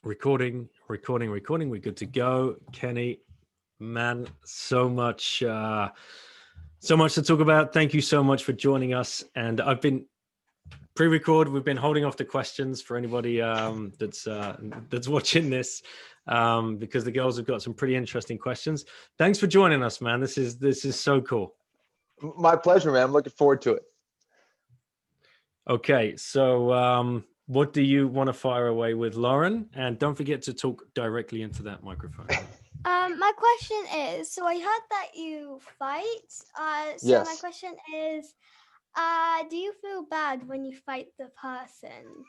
Recording. We're good to go. Kenny, man, so much to talk about. Thank you so much for joining us. And I've been pre-record. We've been holding off the questions for anybody that's watching this because the girls have got some pretty interesting questions. Thanks for joining us, man. This is so cool. My pleasure, man. I'm looking forward to it. Okay, so what do you want to fire away with, Lauren? And don't forget to talk directly into that microphone. My question is, so I heard that you fight. So my Yes. question is, do you feel bad when you fight the person?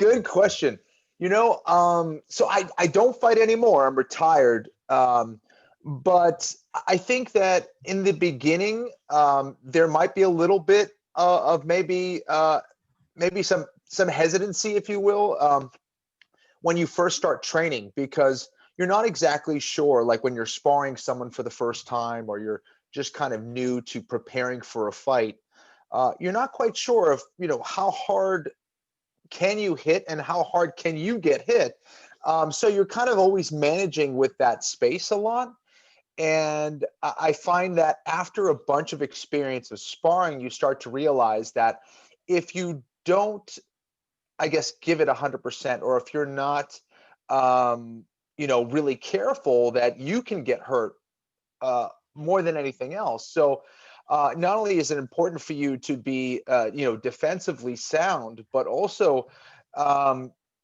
Good question. So I don't fight anymore. I'm retired. But I think that in the beginning, there might be a little bit of maybe some hesitancy, if you will, when you first start training, because you're not exactly sure, like when you're sparring someone for the first time, or you're just kind of new to preparing for a fight, you're not quite sure of, how hard can you hit and how hard can you get hit. So you're kind of always managing with that space a lot. And I find that after a bunch of experience of sparring, you start to realize that if you don't, I guess, give it 100%, or if you're not, really careful, that you can get hurt more than anything else. So not only is it important for you to be, defensively sound, but also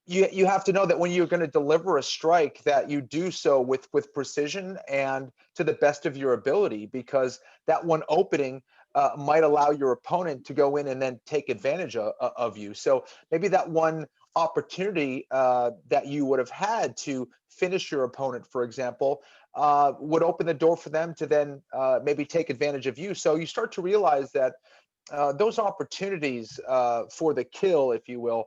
you have to know that when you're going to deliver a strike, that you do so with precision and to the best of your ability, because that one opening might allow your opponent to go in and then take advantage of you. So maybe that one opportunity that you would have had to finish your opponent, for example, would open the door for them to then maybe take advantage of you. So you start to realize that those opportunities for the kill, if you will,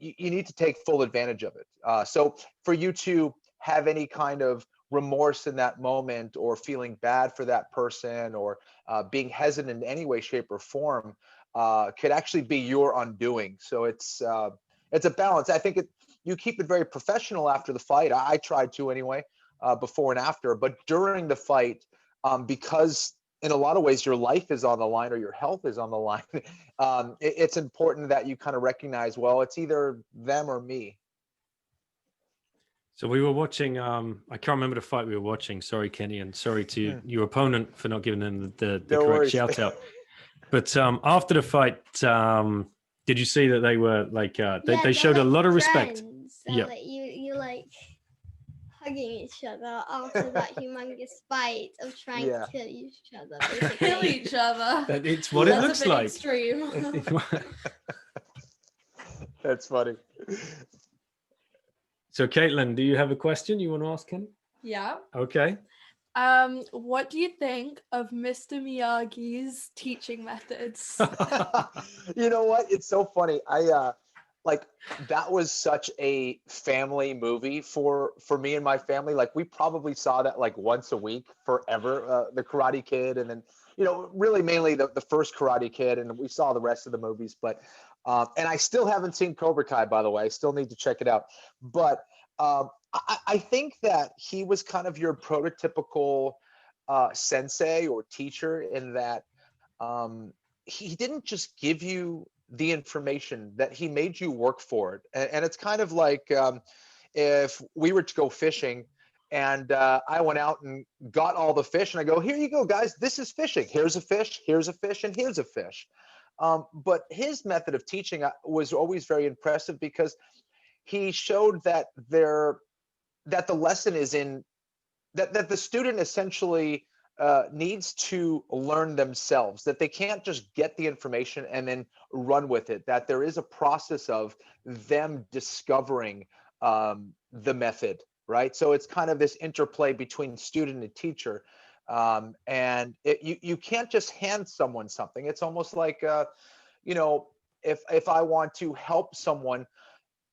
you need to take full advantage of it. So for you to have any kind of remorse in that moment, or feeling bad for that person, or being hesitant in any way, shape, or form, could actually be your undoing. So it's a balance. I think you keep it very professional after the fight. I tried to anyway, before and after, but during the fight, because in a lot of ways your life is on the line, or your health is on the line, it's important that you kind of recognize, well, it's either them or me. So we were watching, I can't remember the fight we were watching. Sorry, Kenny, and sorry to your opponent for not giving them the No correct worries. shout out. But after the fight, did you see that they were like, they showed a lot of respect? So Yeah. like you like hugging each other after that humongous fight of trying to kill each other. Basically. Kill each other. It's what it looks That's a bit like. extreme. That's funny. So, Caitlin, do you have a question you want to ask Kenny? Yeah. Okay. What do you think of Mr. Miyagi's teaching methods? You know what? It's so funny. Like, that was such a family movie for me and my family. Like, we probably saw that like once a week forever, the Karate Kid, and then, really mainly the first Karate Kid, and we saw the rest of the movies. But and I still haven't seen Cobra Kai, by the way. I still need to check it out. But I think that he was kind of your prototypical sensei or teacher, in that he didn't just give you the information, that he made you work for it. And it's kind of like if we were to go fishing, and I went out and got all the fish, and I go, here you go, guys, this is fishing. Here's a fish, and here's a fish. But his method of teaching was always very impressive, because he showed that the lesson is in that the student essentially needs to learn themselves, that they can't just get the information and then run with it, that there is a process of them discovering the method, right? So it's kind of this interplay between student and teacher. And you can't just hand someone something. It's almost like, if I want to help someone,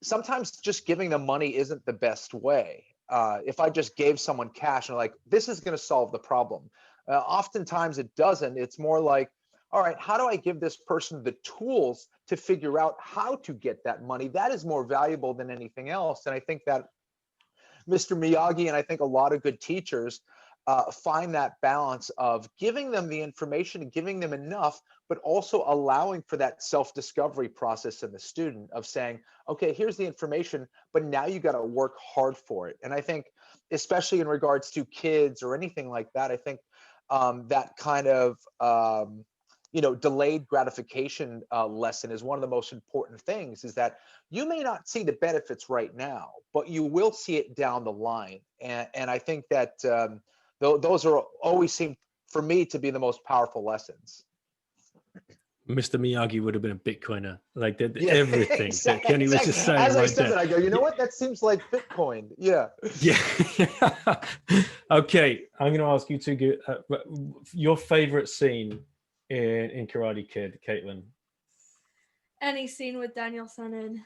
sometimes just giving them money isn't the best way. If I just gave someone cash and like, this is going to solve the problem, oftentimes it doesn't. It's more like, all right, how do I give this person the tools to figure out how to get that money? That is more valuable than anything else. And I think that Mr. Miyagi, and I think a lot of good teachers find that balance of giving them the information and giving them enough, but also allowing for that self-discovery process in the student of saying, okay, here's the information, but now you got to work hard for it. And I think, especially in regards to kids or anything like that, I think that kind of delayed gratification lesson is one of the most important things, is that you may not see the benefits right now, but you will see it down the line. And I think that those are always seem for me to be the most powerful lessons. Mr. Miyagi would have been a Bitcoiner, like everything that Kenny was exactly. just saying. As I right said there. that, I go, you know what? That seems like Bitcoin. Yeah. Yeah. Okay, I'm going to ask you to your favorite scene in Karate Kid, Caitlin. Any scene with Daniel-san in.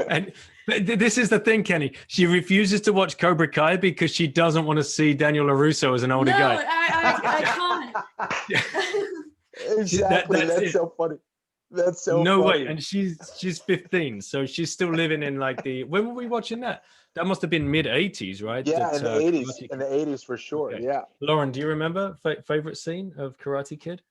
And this is the thing, Kenny. She refuses to watch Cobra Kai because she doesn't want to see Daniel LaRusso as an older guy. No, I can't. Exactly. That's so funny. That's so no funny. way. And she's 15, so she's still living in like when were we watching that? That must have been mid 80s, right? Yeah, in the 80s. Karate Kid. In the 80s for sure. Okay. Yeah. Lauren, do you remember favorite scene of Karate Kid?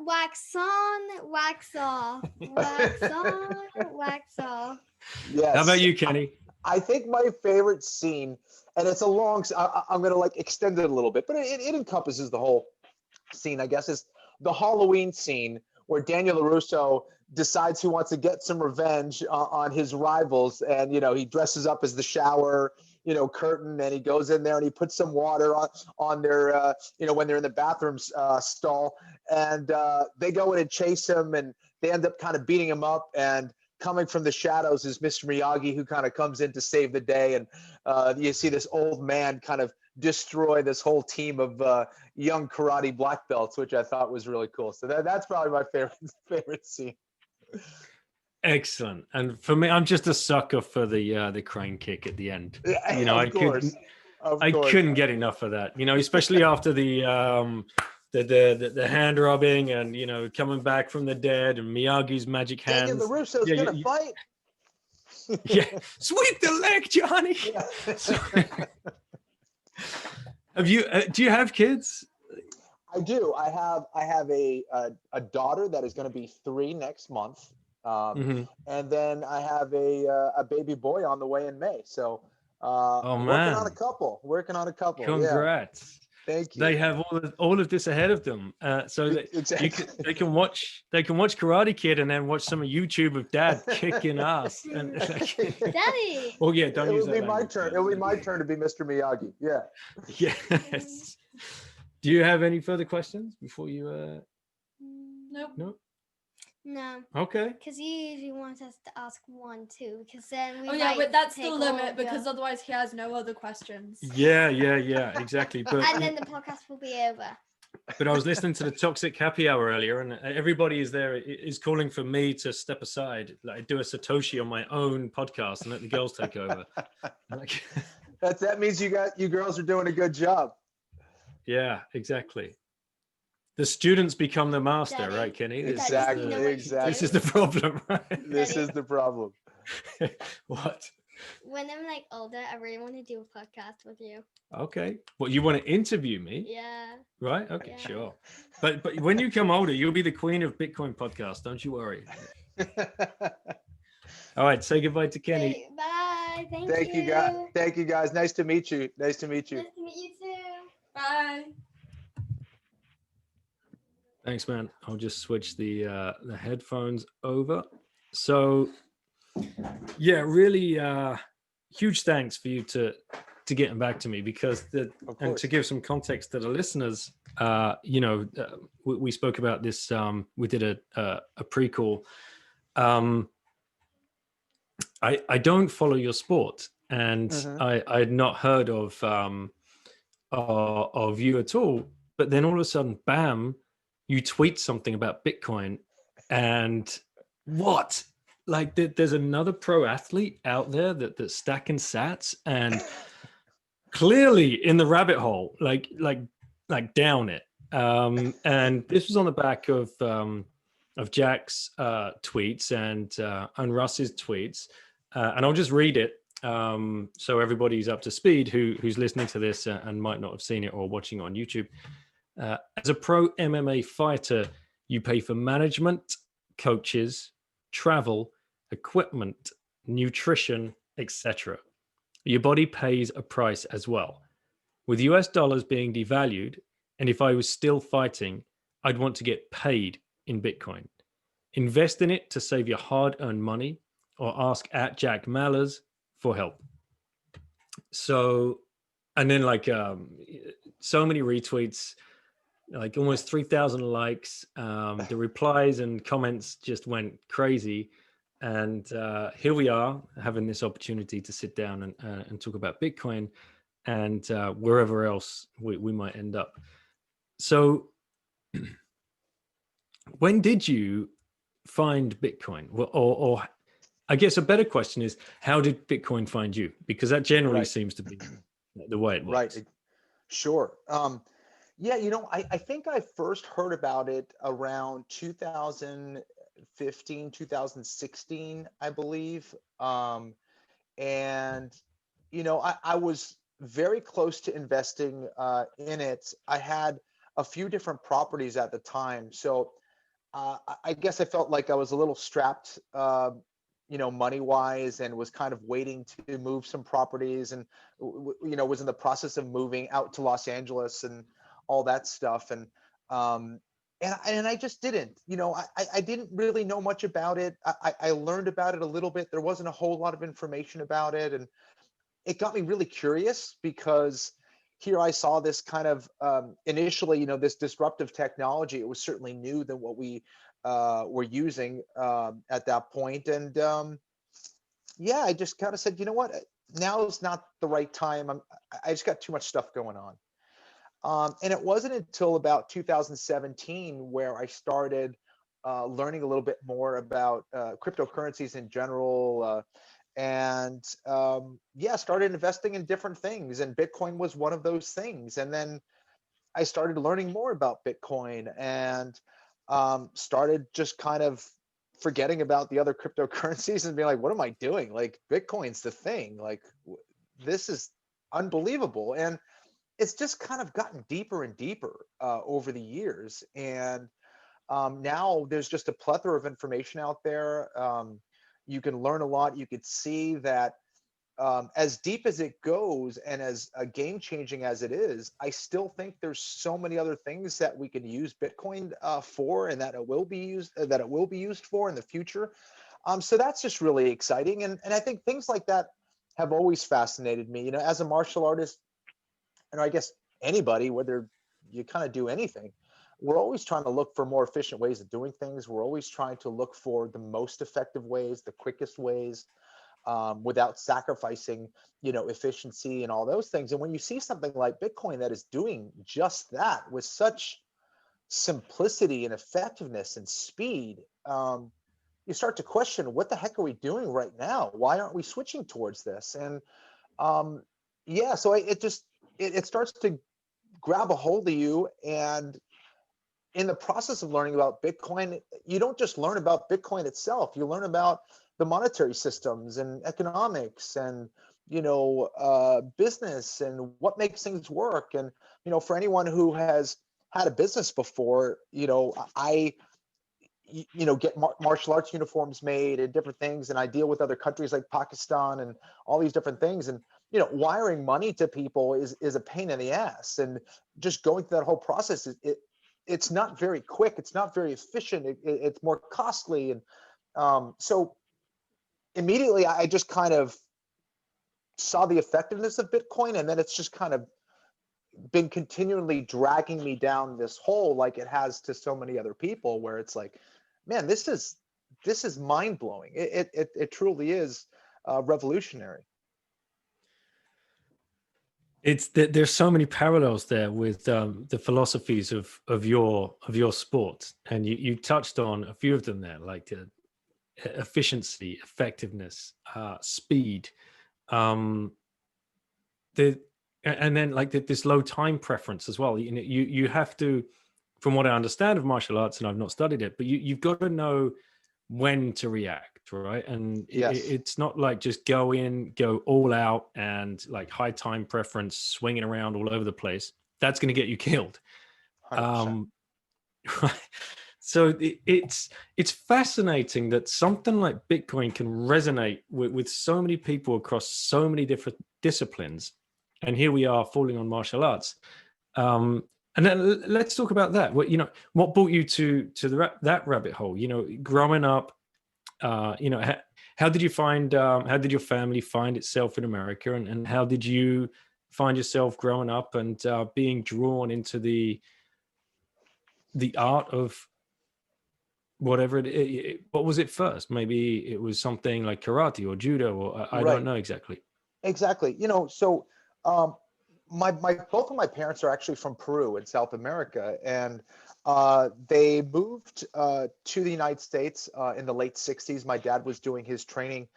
Wax on, wax off, wax on, wax off. Yes. How about you, Kenny? I think my favorite scene, and it's a long, I'm going to like extend it a little bit, but it encompasses the whole scene, I guess, is the Halloween scene where Daniel LaRusso decides he wants to get some revenge on his rivals. And, he dresses up as the shower, curtain, and he goes in there and he puts some water on their, when they're in the bathroom stall, and they go in and chase him, and they end up kind of beating him up, and coming from the shadows is Mr. Miyagi, who kind of comes in to save the day. And you see this old man kind of destroy this whole team of young karate black belts, which I thought was really cool. So that's probably my favorite scene. Excellent. And for me, I'm just a sucker for the crane kick at the end. I couldn't get enough of that. Especially after the hand rubbing and coming back from the dead and Miyagi's magic hands. Daniel LaRusso's gonna fight. Yeah, sweep the leg, Johnny. Yeah. Do you have kids? I do. I have a daughter that is going to be 3 next month. And then I have a baby boy on the way in May. So working on a couple. Congrats. Yeah. Thank you. They have all of this ahead of them, so that exactly. they can watch Karate Kid and then watch some YouTube of Dad kicking ass. And Daddy. Oh yeah, don't use that. It will be my turn. It will be my turn to be Mr. Miyagi. Yeah. Yes. Do you have any further questions before you? Nope. No. No. Okay. Because you usually want us to ask 1, 2, because then we. Oh yeah, but that's the limit, the... because otherwise he has no other questions. Yeah, exactly. But and then the podcast will be over. But I was listening to the Toxic Happy Hour earlier, and everybody is calling for me to step aside, like do a Satoshi on my own podcast and let the girls take over. That means you girls are doing a good job. Yeah, exactly. The students become the master, Daddy, right, Kenny? Exactly. This is the problem, right? This is the problem. What? When I'm like older, I really want to do a podcast with you. Okay. Well, you want to interview me? Yeah. Right? Okay, Yeah. sure. But when you come older, you'll be the queen of Bitcoin podcast. Don't you worry. All right. Say goodbye to Kenny. Okay, bye. Thank you, guys. Thank you, guys. Nice to meet you. Nice to meet you too. Bye. Thanks, man. I'll just switch the headphones over. So, yeah, really huge thanks for you to getting back to me, because and to give some context to the listeners, we spoke about this. We did a pre-call. I don't follow your sport, and I had not heard of you at all. But then all of a sudden, bam, you tweet something about Bitcoin, and what? Like there's another pro athlete out there that's stacking sats, and clearly in the rabbit hole, like down it. And this was on the back of Jack's tweets and Russ's tweets, and I'll just read it so everybody's up to speed who's listening to this and might not have seen it or watching it on YouTube. As a pro MMA fighter, you pay for management, coaches, travel, equipment, nutrition, etc. Your body pays a price as well. With US dollars being devalued, and if I was still fighting, I'd want to get paid in Bitcoin. Invest in it to save your hard-earned money, or ask at Jack Mallers for help. So, and then like so many retweets, like almost 3,000 likes. The replies and comments just went crazy. And here we are having this opportunity to sit down and talk about Bitcoin and wherever else we might end up. So when did you find Bitcoin? Or I guess a better question is, how did Bitcoin find you? Because that generally seems to be the way it works. Right. Sure. Yeah, I think I first heard about it around 2015, 2016, I believe. And, I was very close to investing in it. I had a few different properties at the time. So I guess I felt like I was a little strapped, money wise, and was kind of waiting to move some properties, and, was in the process of moving out to Los Angeles and all that stuff. And I just didn't, I didn't really know much about it. I learned about it a little bit. There wasn't a whole lot of information about it. And it got me really curious, because here I saw this kind of initially, this disruptive technology. It was certainly new than what we were using at that point. And yeah, I just kind of said, you know what, now is not the right time. I just got too much stuff going on. And it wasn't until about 2017 where I started learning a little bit more about cryptocurrencies in general, and started investing in different things. And Bitcoin was one of those things. And then I started learning more about Bitcoin, and started just kind of forgetting about the other cryptocurrencies and being like, what am I doing? Like, Bitcoin's the thing. Like, this is unbelievable. And it's just kind of gotten deeper and deeper over the years. And now there's just a plethora of information out there. You can learn a lot. You could see that as deep as it goes and as game changing as it is, I still think there's so many other things that we can use Bitcoin for, and that it will be used for in the future. So that's just really exciting. And I think things like that have always fascinated me. As a martial artist, and I guess anybody, whether you kind of do anything, we're always trying to look for more efficient ways of doing things. We're always trying to look for the most effective ways, the quickest ways, without sacrificing, efficiency and all those things. And when you see something like Bitcoin that is doing just that with such simplicity and effectiveness and speed, you start to question, what the heck are we doing right now? Why aren't we switching towards this? And so it starts to grab a hold of you. And in the process of learning about Bitcoin, you don't just learn about Bitcoin itself. You learn about the monetary systems and economics and, business and what makes things work. And, for anyone who has had a business before, I get martial arts uniforms made and different things. And I deal with other countries like Pakistan and all these different things. And, wiring money to people is a pain in the ass. And just going through that whole process, it's not very quick. It's not very efficient. It's more costly. And so immediately I just kind of saw the effectiveness of Bitcoin. And then it's just kind of been continually dragging me down this hole, like it has to so many other people, where it's like, man, this is mind blowing. It truly is revolutionary. There's so many parallels there with the philosophies of your sport, and you touched on a few of them there, like efficiency, effectiveness, speed. and then like this low time preference as well. You know, you have to, from what I understand of martial arts, and I've not studied it, but you've got to know when to react, right? And Yes, it's not like just go all out and like high time preference, swinging around all over the place. That's going to get you killed. 100%. Um, so it's fascinating that something like Bitcoin can resonate with so many people across so many different disciplines, and here we are falling on martial arts. And then let's talk about that. What, you know, what brought you to that rabbit hole? You know, growing up, you know, how did you find? How did your family find itself in America, and how did you find yourself growing up and being drawn into the art of whatever what was it first? Maybe it was something like karate or judo, or I don't Right. know exactly. Exactly. You know, so um, my both of my parents are actually from Peru in South America, and they moved to the United States in the late '60s. My dad was doing his training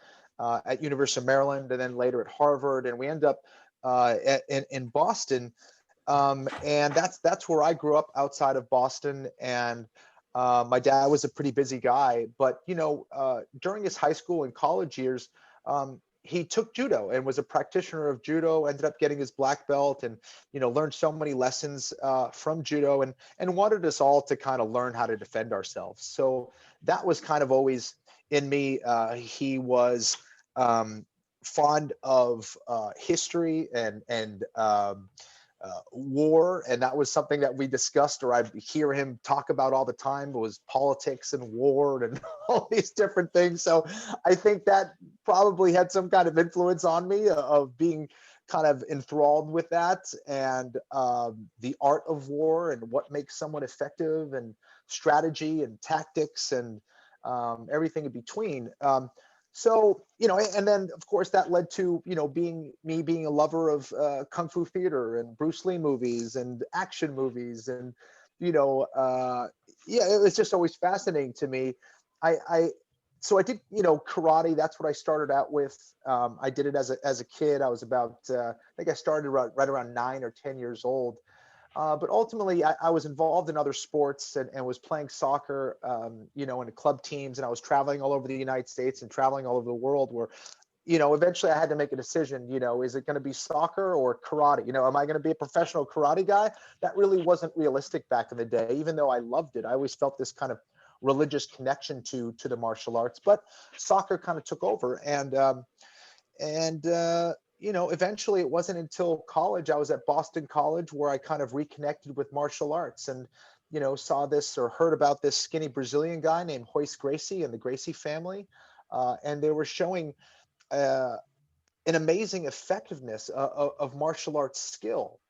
at University of Maryland, and then later at Harvard, and we end up in Boston, and that's where I grew up outside of Boston. And my dad was a pretty busy guy, but you know, during his high school and college years. He took judo and was a practitioner of judo, ended up getting his black belt, and you know, learned so many lessons from judo, and wanted us all to kind of learn how to defend ourselves. So that was kind of always in me. He was fond of history and war, and that was something that we discussed, or I'd hear him talk about all the time, was politics and war and all these different things. So I think that probably had some kind of influence on me of being kind of enthralled with that, and the art of war and what makes someone effective, and strategy and tactics, and everything in between. So, you know, and then of course that led to, you know, being a lover of Kung Fu theater and Bruce Lee movies and action movies. And, you know, yeah, it was just always fascinating to me. So I did, you know, karate. That's what I started out with. I did it as a kid. I was about, I think I started right around 9 or 10 years old. But ultimately, I was involved in other sports, and was playing soccer, you know, in club teams, and I was traveling all over the United States and traveling all over the world. Where, you know, eventually I had to make a decision. You know, is it going to be soccer or karate? You know, am I going to be a professional karate guy? That really wasn't realistic back in the day. Even though I loved it, I always felt this kind of religious connection to the martial arts. But soccer kind of took over, and you know, eventually it wasn't until college, I was at Boston College, where I kind of reconnected with martial arts, and you know, saw this or heard about this skinny Brazilian guy named Royce Gracie and the Gracie family, and they were showing uh, an amazing effectiveness of martial arts skill,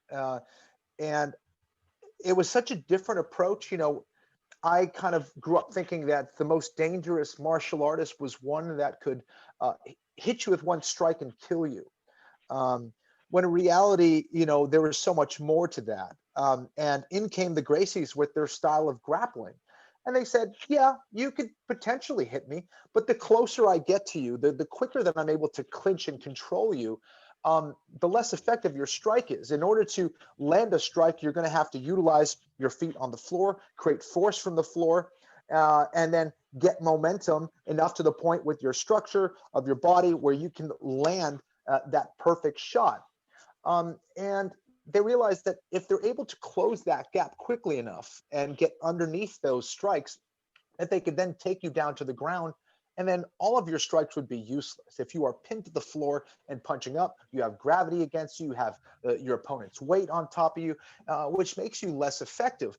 and it was such a different approach. You know, I kind of grew up thinking that the most dangerous martial artist was one that could hit you with one strike and kill you. Um, when in reality, you know, there was so much more to that. And in came the Gracies with their style of grappling. And they said, yeah, you could potentially hit me, but the closer I get to you, the quicker that I'm able to clinch and control you, the less effective your strike is. In order to land a strike, you're going to have to utilize your feet on the floor, create force from the floor, and then get momentum enough to the point with your structure of your body where you can land that perfect shot. And they realized that if they're able to close that gap quickly enough and get underneath those strikes, that they could then take you down to the ground, and then all of your strikes would be useless. If you are pinned to the floor and punching up, you have gravity against you, you have your opponent's weight on top of you, which makes you less effective.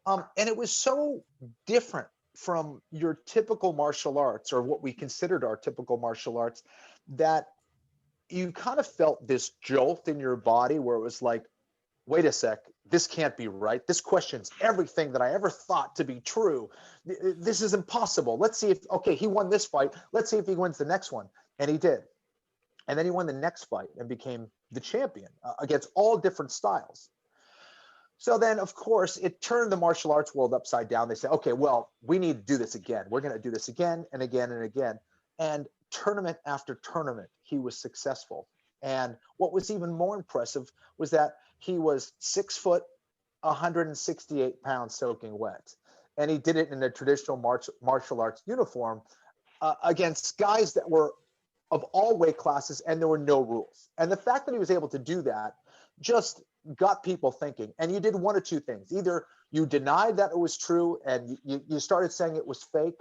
And it was so different from your typical martial arts, or what we considered our typical martial arts, that you kind of felt this jolt in your body where it was like, wait a sec, this can't be right. This questions everything that I ever thought to be true. This is impossible. Let's see if, okay, he won this fight. Let's see if he wins the next one. And he did. And then he won the next fight and became the champion against all different styles. So then, of course, it turned the martial arts world upside down. They said, okay, well, we need to do this again. We're going to do this again and again and again. And tournament after tournament, he was successful. And what was even more impressive was that he was 6 foot, 168 pounds soaking wet. And he did it in a traditional martial arts uniform against guys that were of all weight classes, and there were no rules. And the fact that he was able to do that just got people thinking. And you did one of two things. Either you denied that it was true and you started saying it was fake,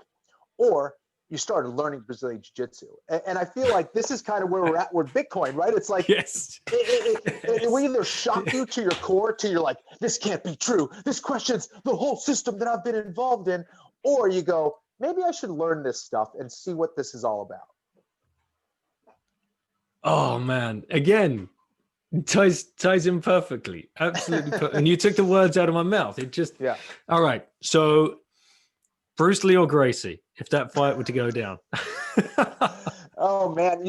or you started learning Brazilian Jiu-Jitsu. And I feel like this is kind of where we're at with Bitcoin, right? It's like, Yes. it will either shock you to your core, to you're like, this can't be true. This questions the whole system that I've been involved in. Or you go, maybe I should learn this stuff and see what this is all about. Oh man, again, ties in perfectly. Absolutely. And you took the words out of my mouth. It just, Yeah. All right. So Bruce Lee or Gracie, if that fight were to go down. Oh man,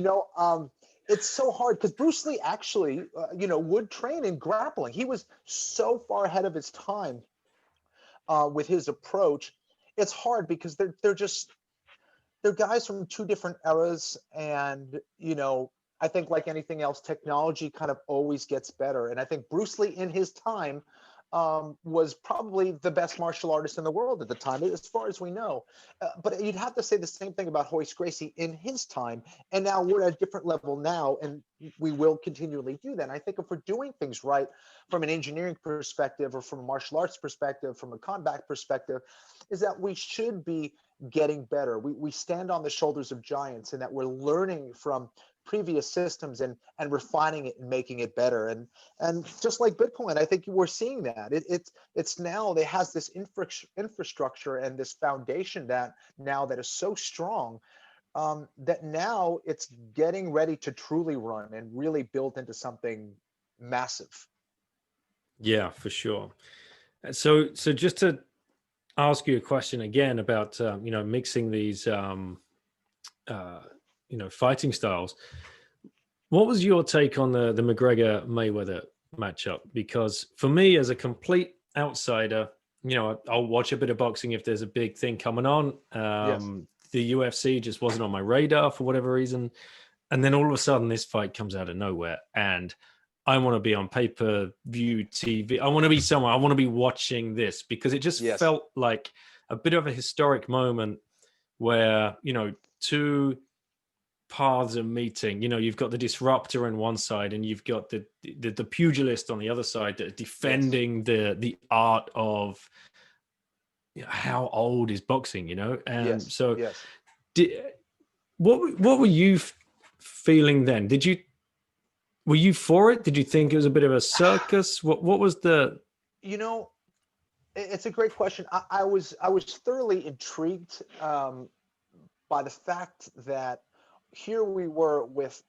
it's so hard because Bruce Lee actually, would train in grappling. He was so far ahead of his time with his approach. It's hard because they're guys from two different eras, and I think like anything else, technology kind of always gets better. And I think Bruce Lee in his time was probably the best martial artist in the world at the time, as far as we know. But you'd have to say the same thing about Royce Gracie in his time. And now we're at a different level now, and we will continually do that. And I think if we're doing things right from an engineering perspective, or from a martial arts perspective, from a combat perspective, is that we should be getting better. We stand on the shoulders of giants, and that we're learning from previous systems and refining it and making it better. And just like Bitcoin, I think we're seeing that it's now, it has this infrastructure and this foundation that is so strong, that now it's getting ready to truly run and really build into something massive. Yeah, for sure. So just to ask you a question again about mixing these fighting styles. What was your take on the McGregor Mayweather matchup? Because for me, as a complete outsider, I'll watch a bit of boxing if there's a big thing coming on. Yes. The UFC just wasn't on my radar for whatever reason, and then all of a sudden this fight comes out of nowhere, and I want to be on pay-per-view TV. I want to be somewhere. I want to be watching this because it just Yes. felt like a bit of a historic moment where, two paths are meeting. You've got the disruptor on one side, and you've got the pugilist on the other side that are defending the art of how old is boxing, And Yes. so Yes. what were you feeling then? Were you for it? Did you think it was a bit of a circus? What was the? It's a great question. I was thoroughly intrigued by the fact that here we were with,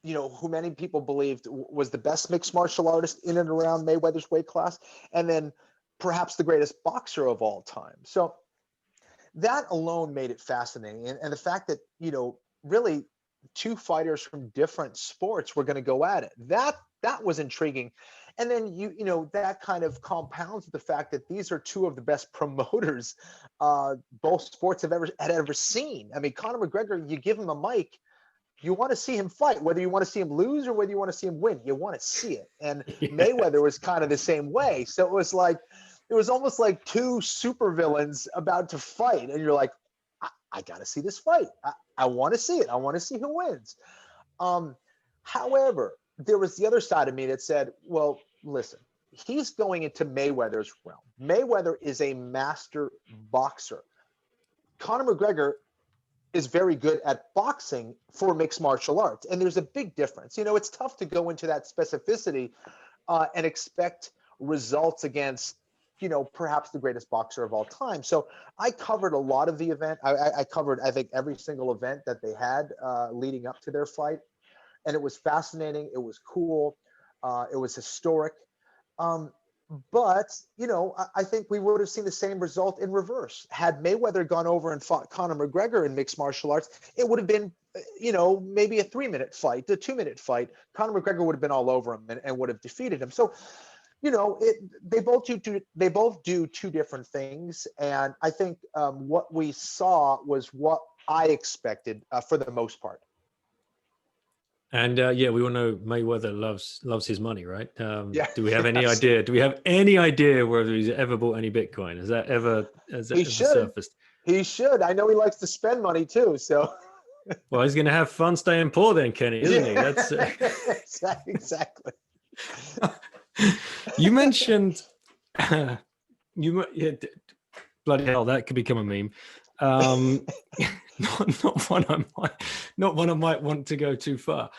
who many people believed was the best mixed martial artist in and around Mayweather's weight class, and then perhaps the greatest boxer of all time. So that alone made it fascinating. And the fact that, really two fighters from different sports were going to go at it, that was intriguing. And then that kind of compounds the fact that these are two of the best promoters both sports had ever seen. I mean, Conor McGregor, you give him a mic, you want to see him fight, whether you want to see him lose or whether you want to see him win, you want to see it. And Yeah. Mayweather was kind of the same way. So it was almost like two supervillains about to fight, and you're like, I got to see this fight. I want to see it. I want to see who wins. However, there was the other side of me that said, well, listen, he's going into Mayweather's realm. Mayweather is a master boxer. Conor McGregor is very good at boxing for mixed martial arts. And there's a big difference. It's tough to go into that specificity and expect results against, perhaps the greatest boxer of all time. So I covered a lot of the event. I covered, I think, every single event that they had leading up to their fight. And it was fascinating. It was cool. It was historic. But, I think we would have seen the same result in reverse. Had Mayweather gone over and fought Conor McGregor in mixed martial arts, it would have been, maybe a 3-minute fight, a 2-minute fight. Conor McGregor would have been all over him and would have defeated him. So, they both do two different things. And I think what we saw was what I expected for the most part. And yeah, we all know Mayweather loves his money, right? Yeah. Do we have any Absolutely. idea? Do we have any idea whether he's ever bought any Bitcoin? Has that He ever should. surfaced? He should. I know he likes to spend money too. So Well, he's going to have fun staying poor then, Kenny, isn't he? yeah, That's exactly. you mentioned yeah, bloody hell, that could become a meme. Not one I might want to go too far.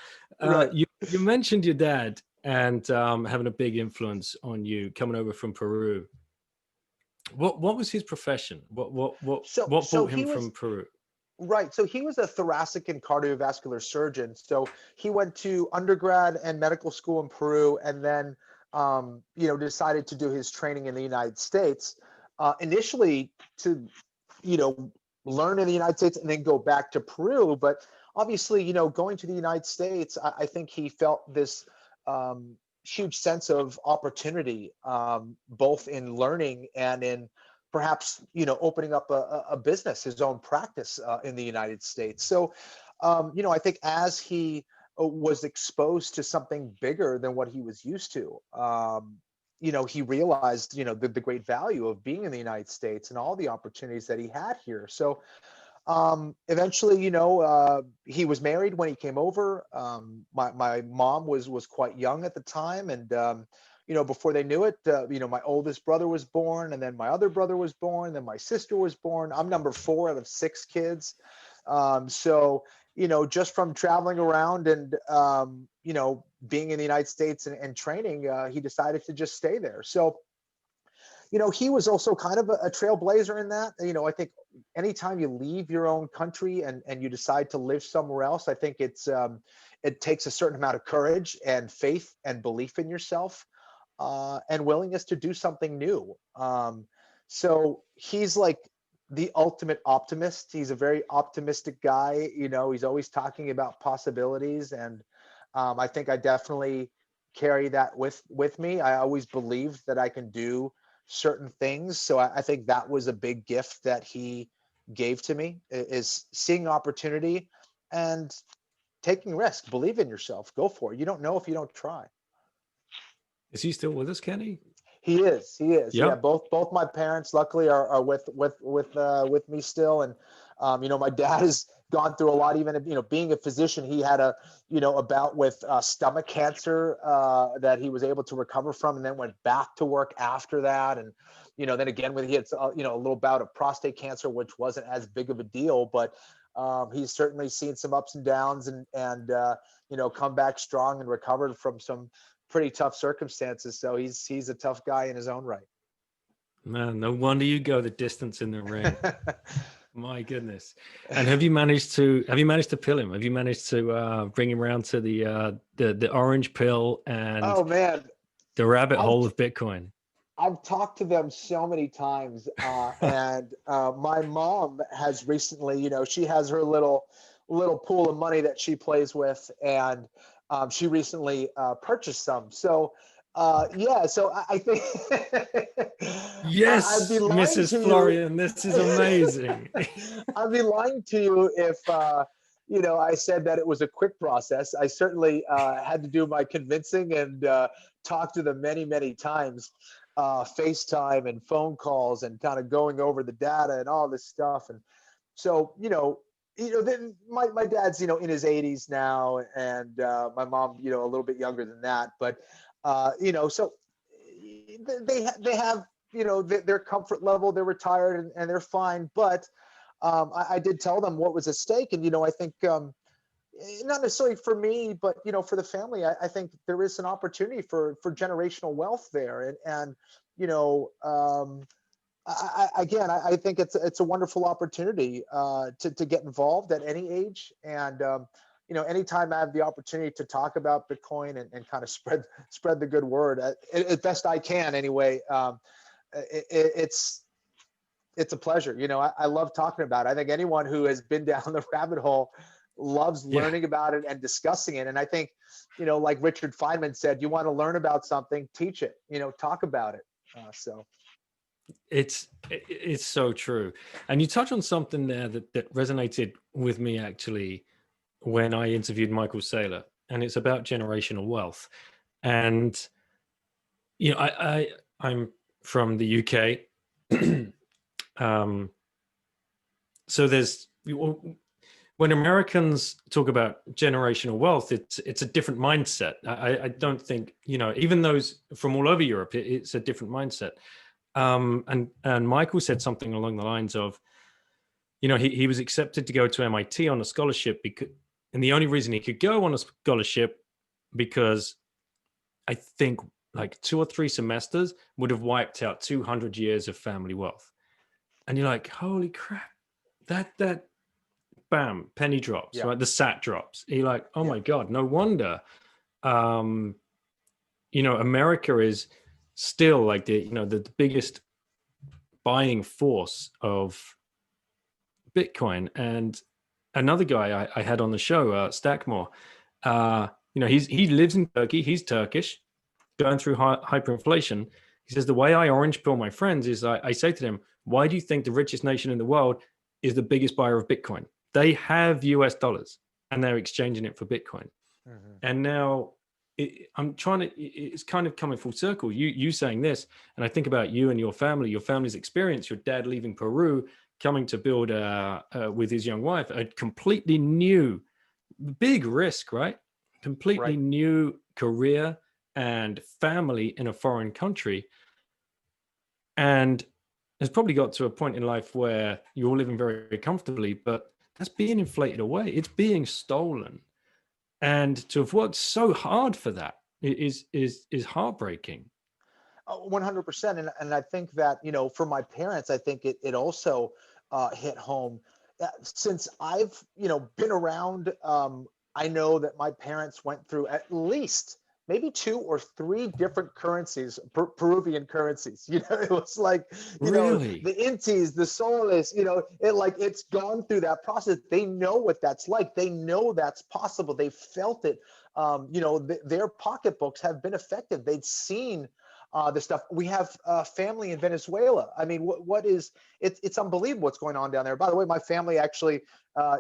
Right. You mentioned your dad and having a big influence on you coming over from Peru. What was his profession? What So brought him he was from Peru? right. So he was a thoracic and cardiovascular surgeon. So he went to undergrad and medical school in Peru, and then decided to do his training in the United States. Initially to you know learn in the United States and then go back to Peru. But obviously, going to the United States, I think he felt this huge sense of opportunity, both in learning and in perhaps opening up a business, his own practice in the United States. So I think as he was exposed to something bigger than what he was used to, he realized the great value of being in the United States and all the opportunities that he had here. So eventually, he was married when he came over. My mom was quite young at the time, and before they knew it, my oldest brother was born, and then my other brother was born, then my sister was born. I'm number 4 out of 6 kids. So just from traveling around and being in the United States and training, he decided to just stay there. So he was also kind of a trailblazer in that. I think anytime you leave your own country and you decide to live somewhere else, I think it takes a certain amount of courage and faith and belief in yourself, and willingness to do something new. So he's like the ultimate optimist. He's a very optimistic guy. He's always talking about possibilities, and I think I definitely carry that with me. I always believe that I can do certain things. So I think that was a big gift that he gave to me, is seeing opportunity and taking risk. Believe in yourself. Go for it. You don't know if you don't try. Is he still with us, Kenny? He is. He is. Yeah. Yeah. Both my parents, luckily, are with me still. And my dad has gone through a lot. Even being a physician, he had a bout with stomach cancer that he was able to recover from, and then went back to work after that. And then again, when he had a little bout of prostate cancer, which wasn't as big of a deal, but he's certainly seen some ups and downs, and come back strong and recovered from some pretty tough circumstances. So he's a tough guy in his own right. Man, no wonder you go the distance in the ring. My goodness. And have you managed to pill him? Have you managed to bring him around to the orange pill and Oh man, the rabbit hole of Bitcoin? I've talked to them so many times, and my mom has recently, she has her little pool of money that she plays with, and she recently purchased some. So yeah, so I think I'd Yes, be lying Mrs. to Florian, this is amazing. I'd be lying to you if I said that it was a quick process. I certainly had to do my convincing and talk to them many, many times, FaceTime and phone calls, and kind of going over the data and all this stuff. And so, then my dad's, in his 80s now, and my mom, a little bit younger than that. But, so they have, their comfort level. They're retired and they're fine. But I did tell them what was at stake. And, I think not necessarily for me, but, for the family, I think there is an opportunity for generational wealth there. And I think it's a wonderful opportunity to get involved at any age. And, anytime I have the opportunity to talk about Bitcoin and kind of spread the good word as best I can anyway, it's a pleasure. I love talking about it. I think anyone who has been down the rabbit hole loves learning about it and discussing it. And I think, like Richard Feynman said, you want to learn about something, teach it, talk about it. So It's so true. And you touch on something there that resonated with me actually when I interviewed Michael Saylor. and it's about generational wealth. And I'm from the UK. So there's, when Americans talk about generational wealth, it's a different mindset. I don't think, even those from all over Europe, it's a different mindset. And Michael said something along the lines of, he was accepted to go to MIT on a scholarship and the only reason he could go on a scholarship because I think like 2 or 3 semesters would have wiped out 200 years of family wealth. And you're like, holy crap, that bam, penny drops, Yeah. right? The sat drops. You're like, oh Yeah. my God, no wonder. America is still like the biggest buying force of Bitcoin. And another guy I had on the show, Stackmore, he lives in Turkey. He's Turkish, going through hyperinflation. He says, the way I orange pill my friends is I say to them, why do you think the richest nation in the world is the biggest buyer of Bitcoin? They have US dollars and they're exchanging it for Bitcoin. Mm-hmm. And now it's kind of coming full circle. You saying this, and I think about you and your family's experience, your dad leaving Peru, coming to build with his young wife, a completely new, big risk, right? Completely new career and family in a foreign country. And it's probably got to a point in life where you're all living very, very comfortably, but that's being inflated away. It's being stolen. And to have worked so hard for that is heartbreaking. 100%. And I think that, for my parents, I think it also hit home. Since I've, been around, I know that my parents went through at least maybe 2 or 3 different currencies, Peruvian currencies. It was like, Really? the intis, the soles, it's gone through that process. They know what that's like. They know that's possible. They felt it. Their pocketbooks have been affected. They'd seen this stuff. We have family in Venezuela. I mean, it's unbelievable what's going on down there. By the way, my family actually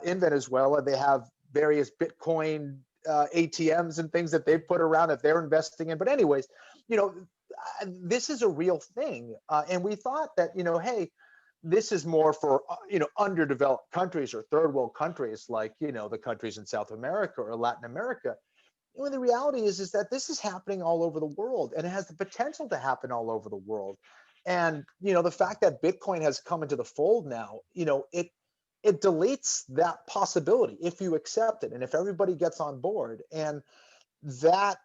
in Venezuela, they have various Bitcoin ATMs and things that they've put around that they're investing in. But anyways, this is a real thing. And we thought that, hey, this is more for, underdeveloped countries or third world countries like, the countries in South America or Latin America. The reality is that this is happening all over the world, and it has the potential to happen all over the world. And, the fact that Bitcoin has come into the fold now, it deletes that possibility if you accept it and if everybody gets on board. And that,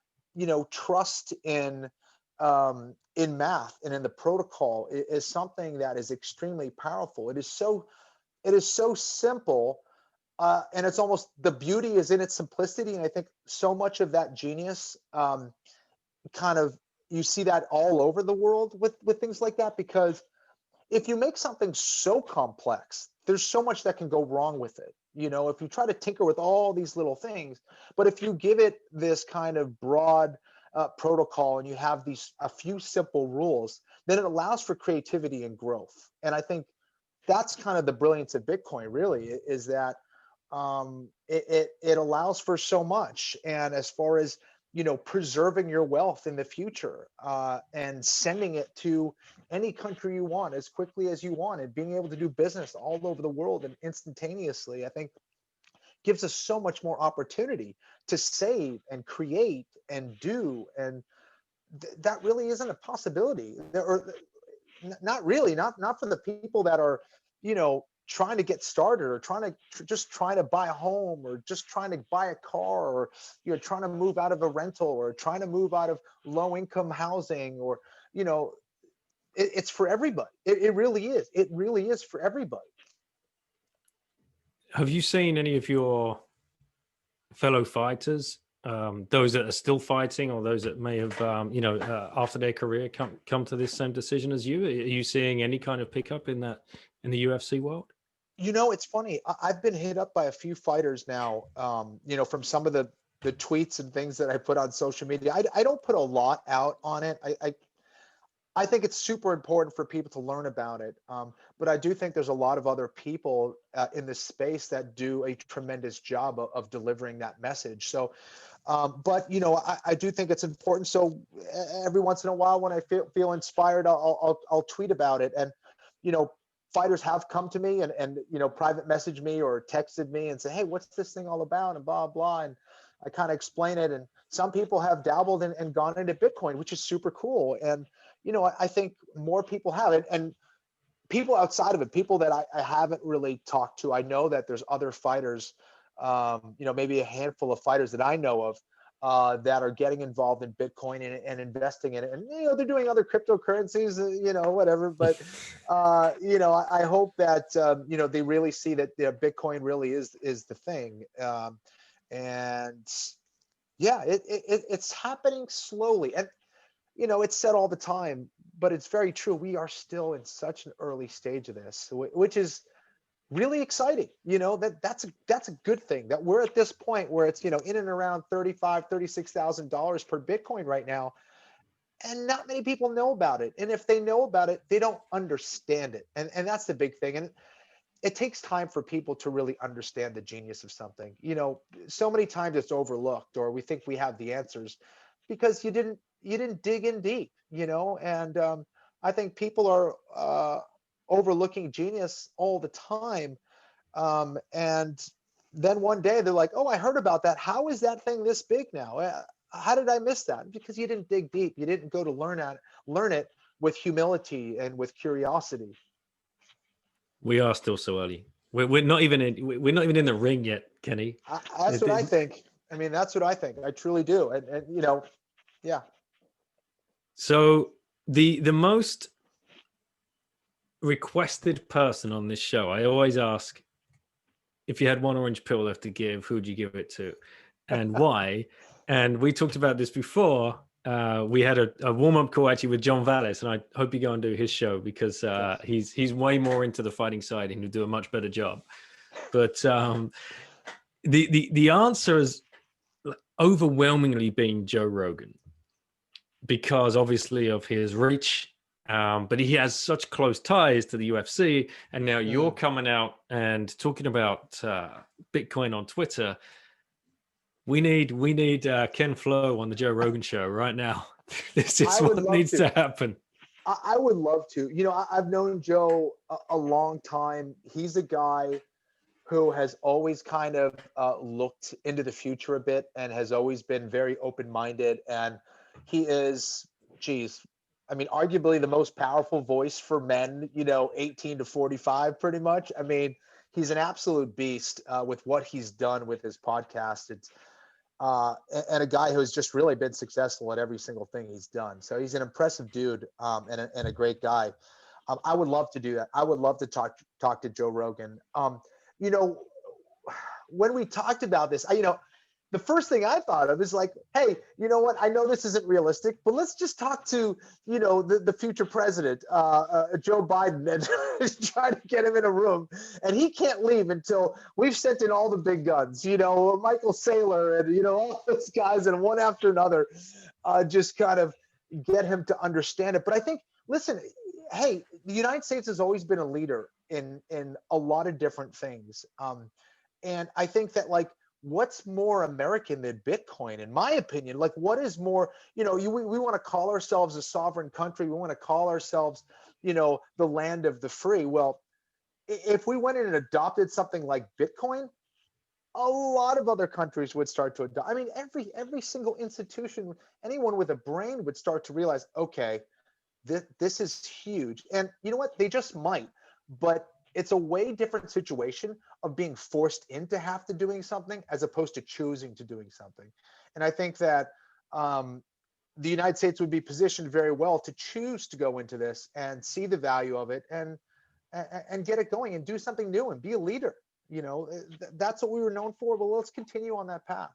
trust in math and in the protocol is something that is extremely powerful. It is so simple. And it's almost, the beauty is in its simplicity. And I think so much of that genius you see that all over the world with things like that, because if you make something so complex, there's so much that can go wrong with it. If you try to tinker with all these little things, but if you give it this kind of broad protocol and you have a few simple rules, then it allows for creativity and growth. And I think that's kind of the brilliance of Bitcoin, really, is that it allows for so much. And as far as, preserving your wealth in the future and sending it to any country you want as quickly as you want, and being able to do business all over the world and instantaneously, I think gives us so much more opportunity to save and create and do. And that really isn't a possibility. Not really, not for the people that are, trying to get started or trying to buy a home or just trying to buy a car, or trying to move out of a rental or trying to move out of low income housing, or it's for everybody. It really is for everybody. Have you seen any of your fellow fighters, those that are still fighting or those that may have after their career come to this same decision as you? Are you seeing any kind of pickup in the UFC world? It's funny. I've been hit up by a few fighters now, from some of the tweets and things that I put on social media. I don't put a lot out on it. I think it's super important for people to learn about it. But I do think there's a lot of other people in this space that do a tremendous job of delivering that message. So But I do think it's important. So every once in a while, when I feel inspired, I'll tweet about it. And fighters have come to me and private message me or texted me and say, hey, what's this thing all about, and blah blah. And I kind of explain it. And some people have dabbled and gone into Bitcoin, which is super cool. And I think more people have it. And people outside of it, people that I haven't really talked to. I know that there's other fighters, maybe a handful of fighters that I know of that are getting involved in Bitcoin and investing in it. And, they're doing other cryptocurrencies, whatever. But, I hope that, they really see that Bitcoin really is the thing. And yeah, it's happening slowly. And, it's said all the time, but it's very true. We are still in such an early stage of this, which is really exciting. That's a good thing that we're at this point where it's, in and around $36,000 per Bitcoin right now. And not many people know about it. And if they know about it, they don't understand it. And that's the big thing. And it takes time for people to really understand the genius of something. So many times it's overlooked, or we think we have the answers because you didn't dig in deep, and I think people are overlooking genius all the time. And then one day they're like, oh, I heard about that. How is that thing this big now? How did I miss that? Because you didn't dig deep. You didn't go to learn it with humility and with curiosity. We are still so early. We're not even in the ring yet, Kenny. That's what I think. I mean, that's what I think. I truly do. And yeah. So the most requested person on this show, I always ask, if you had one orange pill left to give, who'd you give it to, and why? And we talked about this before. We had a warm-up call actually with John Vallis, and I hope you go and do his show because he's way more into the fighting side and he'll do a much better job. But the answer has overwhelmingly been Joe Rogan, because obviously of his reach, but he has such close ties to the UFC. And now you're coming out and talking about Bitcoin on Twitter. We need Ken Flo on the Joe Rogan show right now. This is what needs to happen. I would love to. I've known Joe a long time. He's a guy who has always kind of looked into the future a bit and has always been very open-minded. And he is, arguably the most powerful voice for men, 18 to 45, pretty much. I mean, he's an absolute beast with what he's done with his podcast. It's and a guy who's just really been successful at every single thing he's done. So he's an impressive dude and a great guy. I would love to do that. I would love to talk to Joe Rogan. When we talked about this, the first thing I thought of is like, hey, you know what? I know this isn't realistic, but let's just talk to, the future president, Joe Biden, and try to get him in a room. And he can't leave until we've sent in all the big guns, Michael Saylor and, all those guys, and one after another, just kind of get him to understand it. But I think, listen, hey, the United States has always been a leader in a lot of different things. And I think that, like, what's more American than Bitcoin, in my opinion? Like, what is more, we want to call ourselves a sovereign country. We want to call ourselves, the land of the free. Well, if we went in and adopted something like Bitcoin, a lot of other countries would start to adopt. I mean, every single institution, anyone with a brain would start to realize, okay, this is huge. And you know what? They just might, but it's a way different situation of being forced into have to doing something as opposed to choosing to doing something. And I think that the United States would be positioned very well to choose to go into this and see the value of it and get it going and do something new and be a leader. That's what we were known for, but let's continue on that path.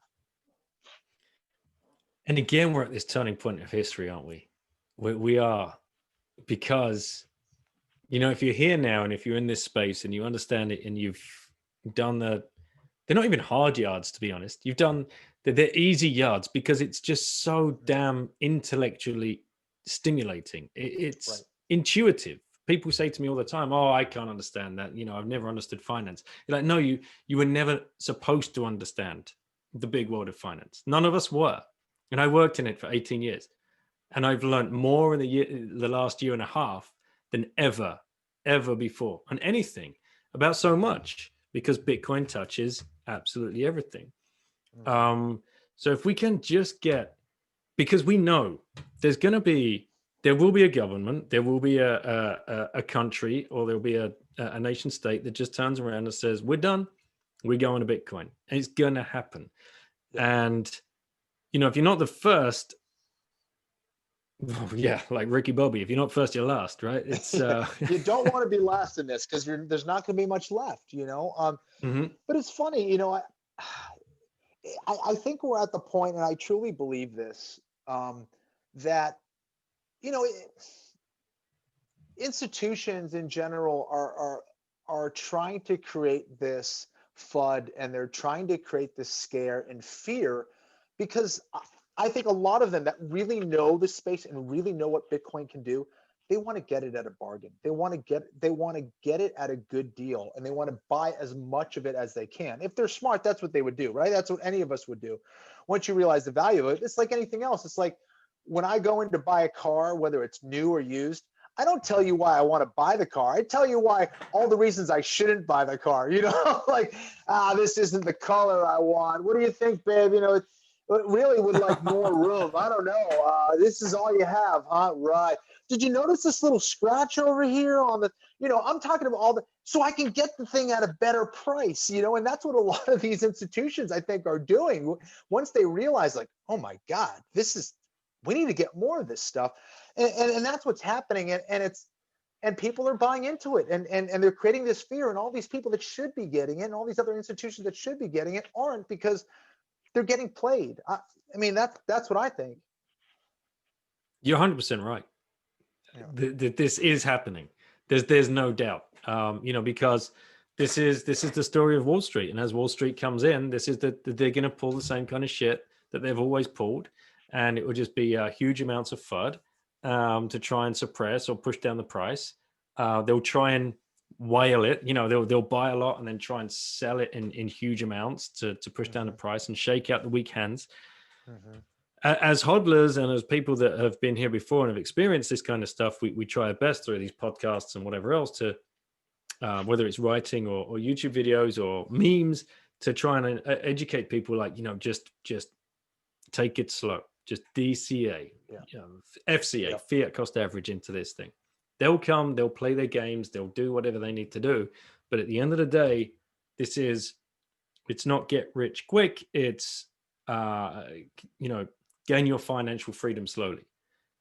And again, we're at this turning point of history, aren't we? We are, because if you're here now and if you're in this space and you understand it and you've done they're not even hard yards, to be honest. You've done they're easy yards because it's just so damn intellectually stimulating. It's right. Intuitive. People say to me all the time, oh, I can't understand that. I've never understood finance. You're like, no, you were never supposed to understand. the big world of finance. None of us were. And I worked in it for 18 years. And I've learned more in the last year and a half than ever before on anything about so much, because Bitcoin touches absolutely everything. So if we can just get, because we know there will be a government, there will be a country, or there'll be a nation state that just turns around and says, we're done, we're going to Bitcoin. And it's going to happen. And, if you're not the first, yeah, like Ricky Bobby, if you're not first, you're last, right? It's you don't want to be last in this, because there's not going to be much left, But it's funny, I think we're at the point, and I truly believe this, that institutions in general are trying to create this FUD, and they're trying to create this scare and fear, because I think a lot of them that really know the space and really know what Bitcoin can do, they want to get it at a bargain. They want to get it at a good deal, and they want to buy as much of it as they can. If they're smart, that's what they would do, right? That's what any of us would do. Once you realize the value of it, it's like anything else. It's like when I go in to buy a car, whether it's new or used, I don't tell you why I want to buy the car. I tell you why, all the reasons I shouldn't buy the car, like, this isn't the color I want. What do you think, babe? It really would like more room. I don't know. This is all you have, huh? Right. Did you notice this little scratch over here on the, I'm talking about so I can get the thing at a better price, and that's what a lot of these institutions, I think, are doing. Once they realize, like, oh my God, we need to get more of this stuff. And that's what's happening. And people are buying into it, and they're creating this fear, and all these people that should be getting it, and all these other institutions that should be getting it aren't, because they're getting played. I mean, that's what I think. You're 100% right. Yeah. This is happening. There's no doubt. Because this is the story of Wall Street, and as Wall Street comes in, this is that they're going to pull the same kind of shit that they've always pulled, and it will just be huge amounts of FUD to try and suppress or push down the price. They'll try and whale it, they'll buy a lot and then try and sell it in huge amounts to push down the price and shake out the weak hands. As hodlers and as people that have been here before and have experienced this kind of stuff, we try our best through these podcasts and whatever else to, whether it's writing or YouTube videos or memes, to try and educate people, like, just take it slow, just DCA, FCA, fiat cost average into this thing. They'll come, they'll play their games, they'll do whatever they need to do. But at the end of the day, it's not get rich quick. It's, gain your financial freedom slowly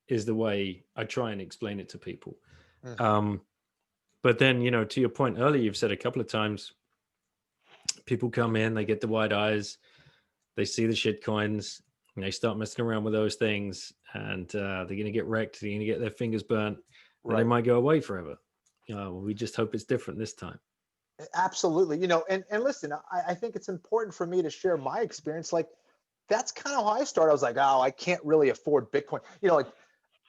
is the way I try and explain it to people. But then, to your point earlier, you've said a couple of times, people come in, they get the wide eyes, they see the shit coins, and they start messing around with those things, and they're going to get wrecked. They're going to get their fingers burnt. Right. They might go away forever. We just hope it's different this time. Absolutely. And listen, I think it's important for me to share my experience. Like, that's kind of how I started. I was like, oh, I can't really afford Bitcoin.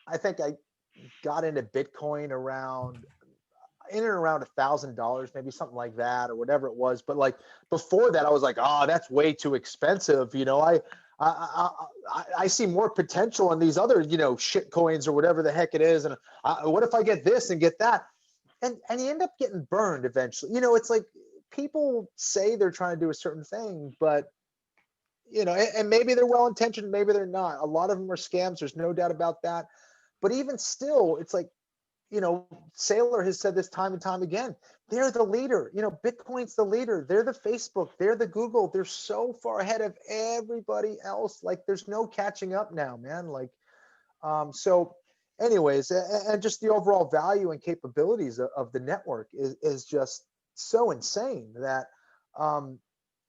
I think I got into Bitcoin around $1,000, maybe something like that, or whatever it was. But like before that, I was like, oh, that's way too expensive. I see more potential in these other, shit coins or whatever the heck it is. And what if I get this and get that? And you end up getting burned eventually. It's like people say they're trying to do a certain thing, but, and maybe they're well-intentioned, maybe they're not. A lot of them are scams. There's no doubt about that. But even still, it's like, Saylor has said this time and time again. They're the leader. Bitcoin's the leader. They're the Facebook. They're the Google. They're so far ahead of everybody else. Like, there's no catching up now, man. Like, so anyways, and just the overall value and capabilities of the network is just so insane that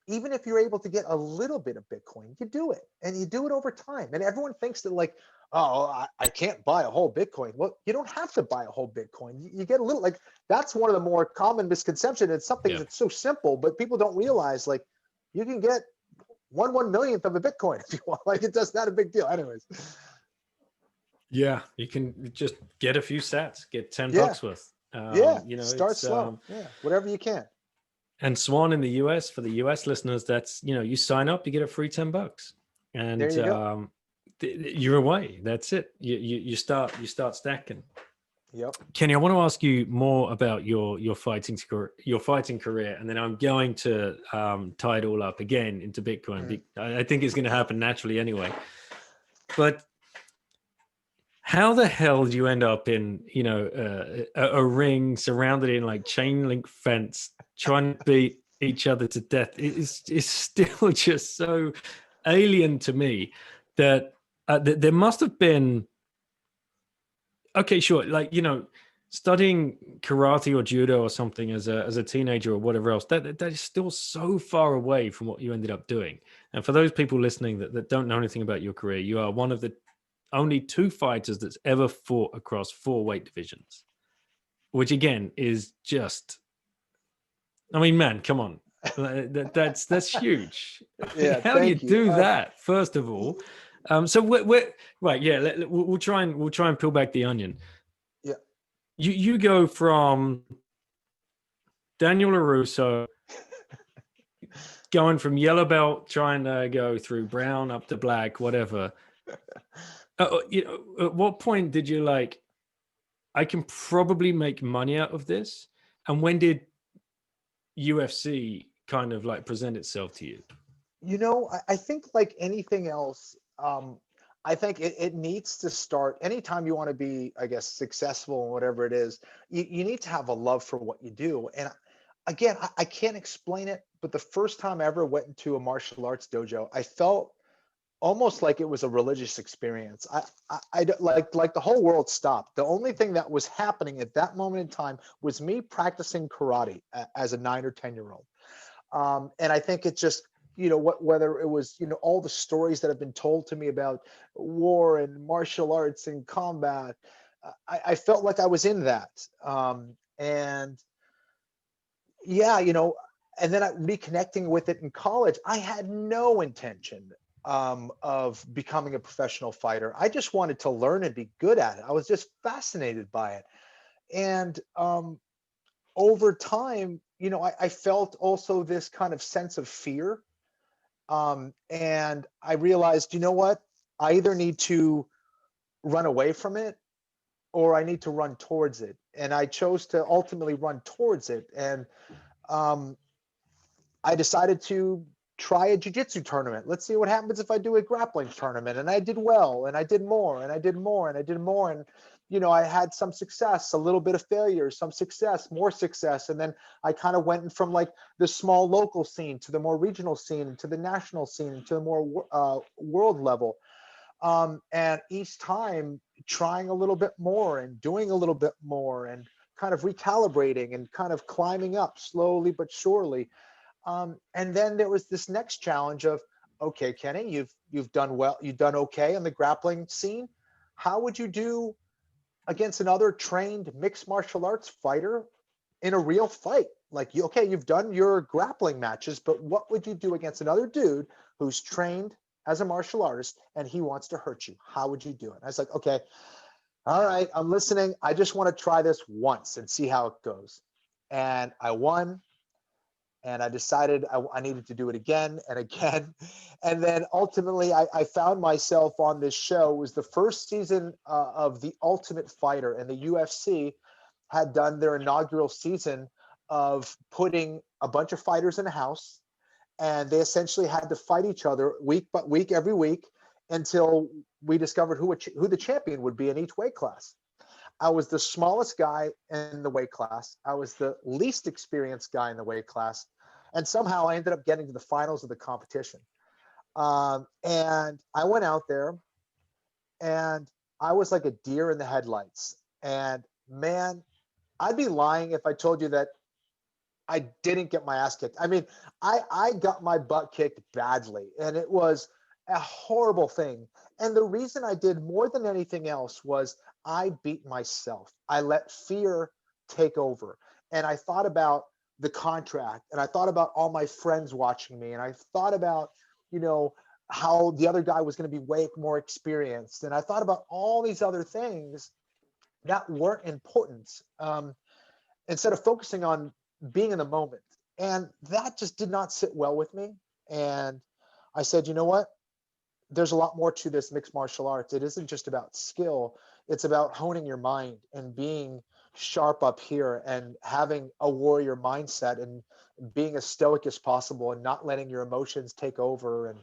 even if you're able to get a little bit of Bitcoin, you do it, and you do it over time. And everyone thinks that, like, oh, I can't buy a whole Bitcoin. Well, you don't have to buy a whole Bitcoin. You get a little, like, that's one of the more common misconceptions. It's something that's so simple, but people don't realize, like, you can get 1/1,000,000th of a Bitcoin if you want. Like, it's just not a big deal. Anyways. Yeah, you can just get a few sats, get $10 worth. Start slow. Whatever you can. And Swan in the US, for the US listeners, that's, you sign up, you get a free $10, There and you go. you're away. That's it. You start stacking. Yep. Kenny, I want to ask you more about your fighting career, and then I'm going to tie it all up again into Bitcoin. I think it's going to happen naturally anyway. But how the hell did you end up in a ring surrounded in like chain link fence, trying to beat each other to death? It's still just so alien to me that there must have been. Okay, sure. Like, studying karate or judo or something as a teenager or whatever else, that is still so far away from what you ended up doing. And for those people listening that don't know anything about your career, you are one of the only 2 fighters that's ever fought across 4 weight divisions, which again is just, I mean, man, come on. That's huge. Yeah. How do you Thank you. do that, first of all? So we're right. Yeah, we'll try and peel back the onion. Yeah. You go from Daniel LaRusso going from yellow belt, trying to go through brown up to black, whatever. At what point did you like, I can probably make money out of this? And when did UFC kind of like present itself to you? I think like anything else, I think it needs to start anytime you want to be, I guess, successful in whatever it is, you need to have a love for what you do. And again, I can't explain it, but the first time I ever went into a martial arts dojo, I felt almost like it was a religious experience. Like the whole world stopped. The only thing that was happening at that moment in time was me practicing karate as a 9 or 10-year-old. And I think it just, whether it was, all the stories that have been told to me about war and martial arts and combat, I felt like I was in that. And yeah, and then reconnecting with it in college, I had no intention of becoming a professional fighter. I just wanted to learn and be good at it. I was just fascinated by it. And over time, I felt also this kind of sense of fear. And I realized, you know what? I either need to run away from it or I need to run towards it. And I chose to ultimately run towards it. And I decided to try a jiu-jitsu tournament. Let's see what happens if I do a grappling tournament. And I did well, and I did more, and I did more, and I did more. And, I had some success, a little bit of failure, some success, more success. And then I kind of went from like the small local scene to the more regional scene, to the national scene, to the more world level. And each time trying a little bit more and doing a little bit more and kind of recalibrating and kind of climbing up slowly but surely. And then there was this next challenge of, okay, Kenny, you've done well, you've done okay on the grappling scene. How would you do against another trained mixed martial arts fighter in a real fight? Like, you've done your grappling matches, but what would you do against another dude who's trained as a martial artist and he wants to hurt you? How would you do it? I was like, okay, all right, I'm listening. I just want to try this once and see how it goes. And I won. And I decided I needed to do it again and again. And then ultimately, I found myself on this show. It was the first season of The Ultimate Fighter, and the UFC had done their inaugural season of putting a bunch of fighters in a house, and they essentially had to fight each other week by week, every week, until we discovered who the champion would be in each weight class. I was the smallest guy in the weight class. I was the least experienced guy in the weight class. And somehow I ended up getting to the finals of the competition. And I went out there and I was like a deer in the headlights. And man, I'd be lying if I told you that I didn't get my ass kicked. I mean, I got my butt kicked badly, and it was a horrible thing. And the reason I did more than anything else was I beat myself. I let fear take over. And I thought about the contract, and I thought about all my friends watching me, and I thought about, how the other guy was going to be way more experienced. And I thought about all these other things that weren't important. Instead of focusing on being in the moment And that just did not sit well with me. And I said, you know what? There's a lot more to this mixed martial arts. It isn't just about skill. It's about honing your mind and being sharp up here and having a warrior mindset and being as stoic as possible and not letting your emotions take over. And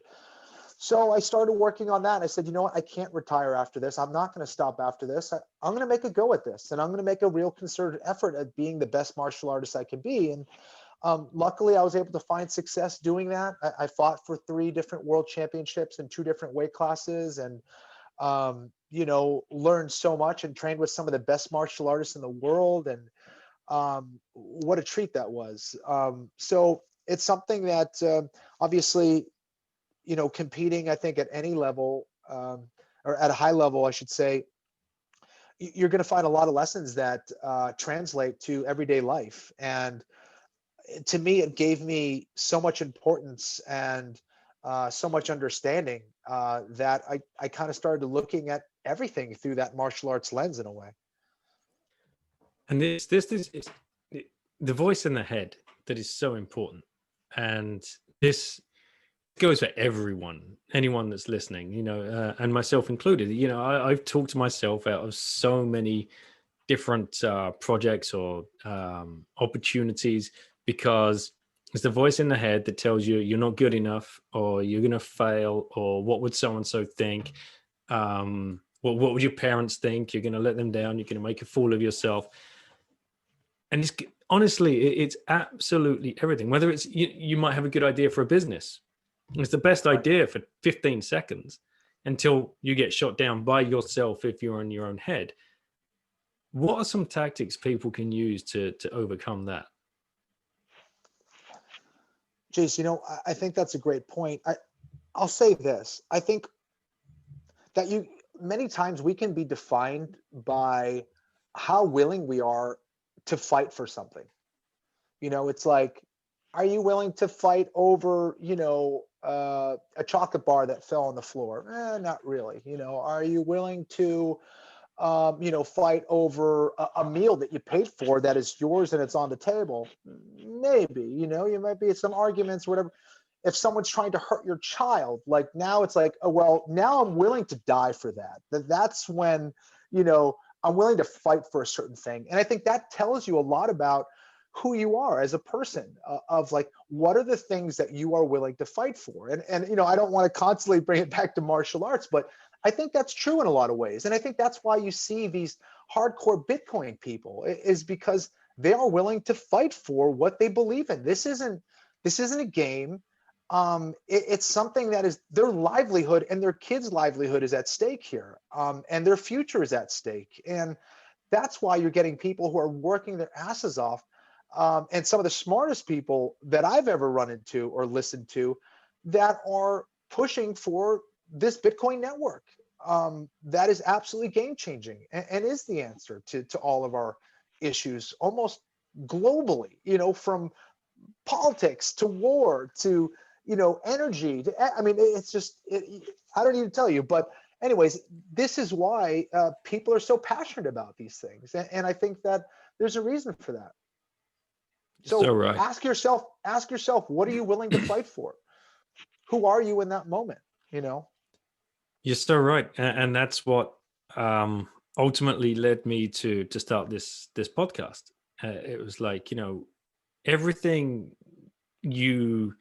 so I started working on that. And I said, you know what? I can't retire after this. I'm not going to stop after this. I'm going to make a go at this. And I'm going to make a real concerted effort at being the best martial artist I can be. And luckily, I was able to find success doing that. I fought for 3 different world championships in 2 different weight classes, and learned so much and trained with some of the best martial artists in the world. And what a treat that was. So it's something that obviously, competing, I think, at any level, or at a high level, I should say, you're going to find a lot of lessons that translate to everyday life. And to me, it gave me so much importance and so much understanding that I kind of started looking at everything through that martial arts lens in a way. And this is the voice in the head that is so important. And this goes for anyone that's listening, and myself included. I've talked to myself out of so many different projects or opportunities, because it's the voice in the head that tells you you're not good enough, or you're going to fail, or what would so-and-so think? What would your parents think? You're going to let them down. You're going to make a fool of yourself. And honestly, it's absolutely everything. Whether it's, you might have a good idea for a business. It's the best idea for 15 seconds until you get shot down by yourself if you're in your own head. What are some tactics people can use to overcome that? Jace, I think that's a great point. I'll say this. I think that many times we can be defined by how willing we are to fight for something. It's like, are you willing to fight over, a chocolate bar that fell on the floor? Not really. Are you willing to, fight over a meal that you paid for that is yours and it's on the table? Maybe, you might be some arguments, whatever. If someone's trying to hurt your child, like now it's like, oh, well, now I'm willing to die for that. That's when, I'm willing to fight for a certain thing. And I think that tells you a lot about who you are as a person, of like, what are the things that you are willing to fight for? And I don't want to constantly bring it back to martial arts, but I think that's true in a lot of ways. And I think that's why you see these hardcore Bitcoin people, is because they are willing to fight for what they believe in. This isn't a game. It's something that is their livelihood, and their kids' livelihood is at stake here. And their future is at stake. And that's why you're getting people who are working their asses off. And some of the smartest people that I've ever run into or listened to that are pushing for this Bitcoin network. That is absolutely game changing, and is the answer to all of our issues almost globally, from politics to war to, energy. It's just, I don't need to tell you, but anyways, this is why people are so passionate about these things. And I think that there's a reason for that. So right. ask yourself, what are you willing to fight for? Who are you in that moment? You're so right. And that's what ultimately led me to start this podcast. It was like, everything you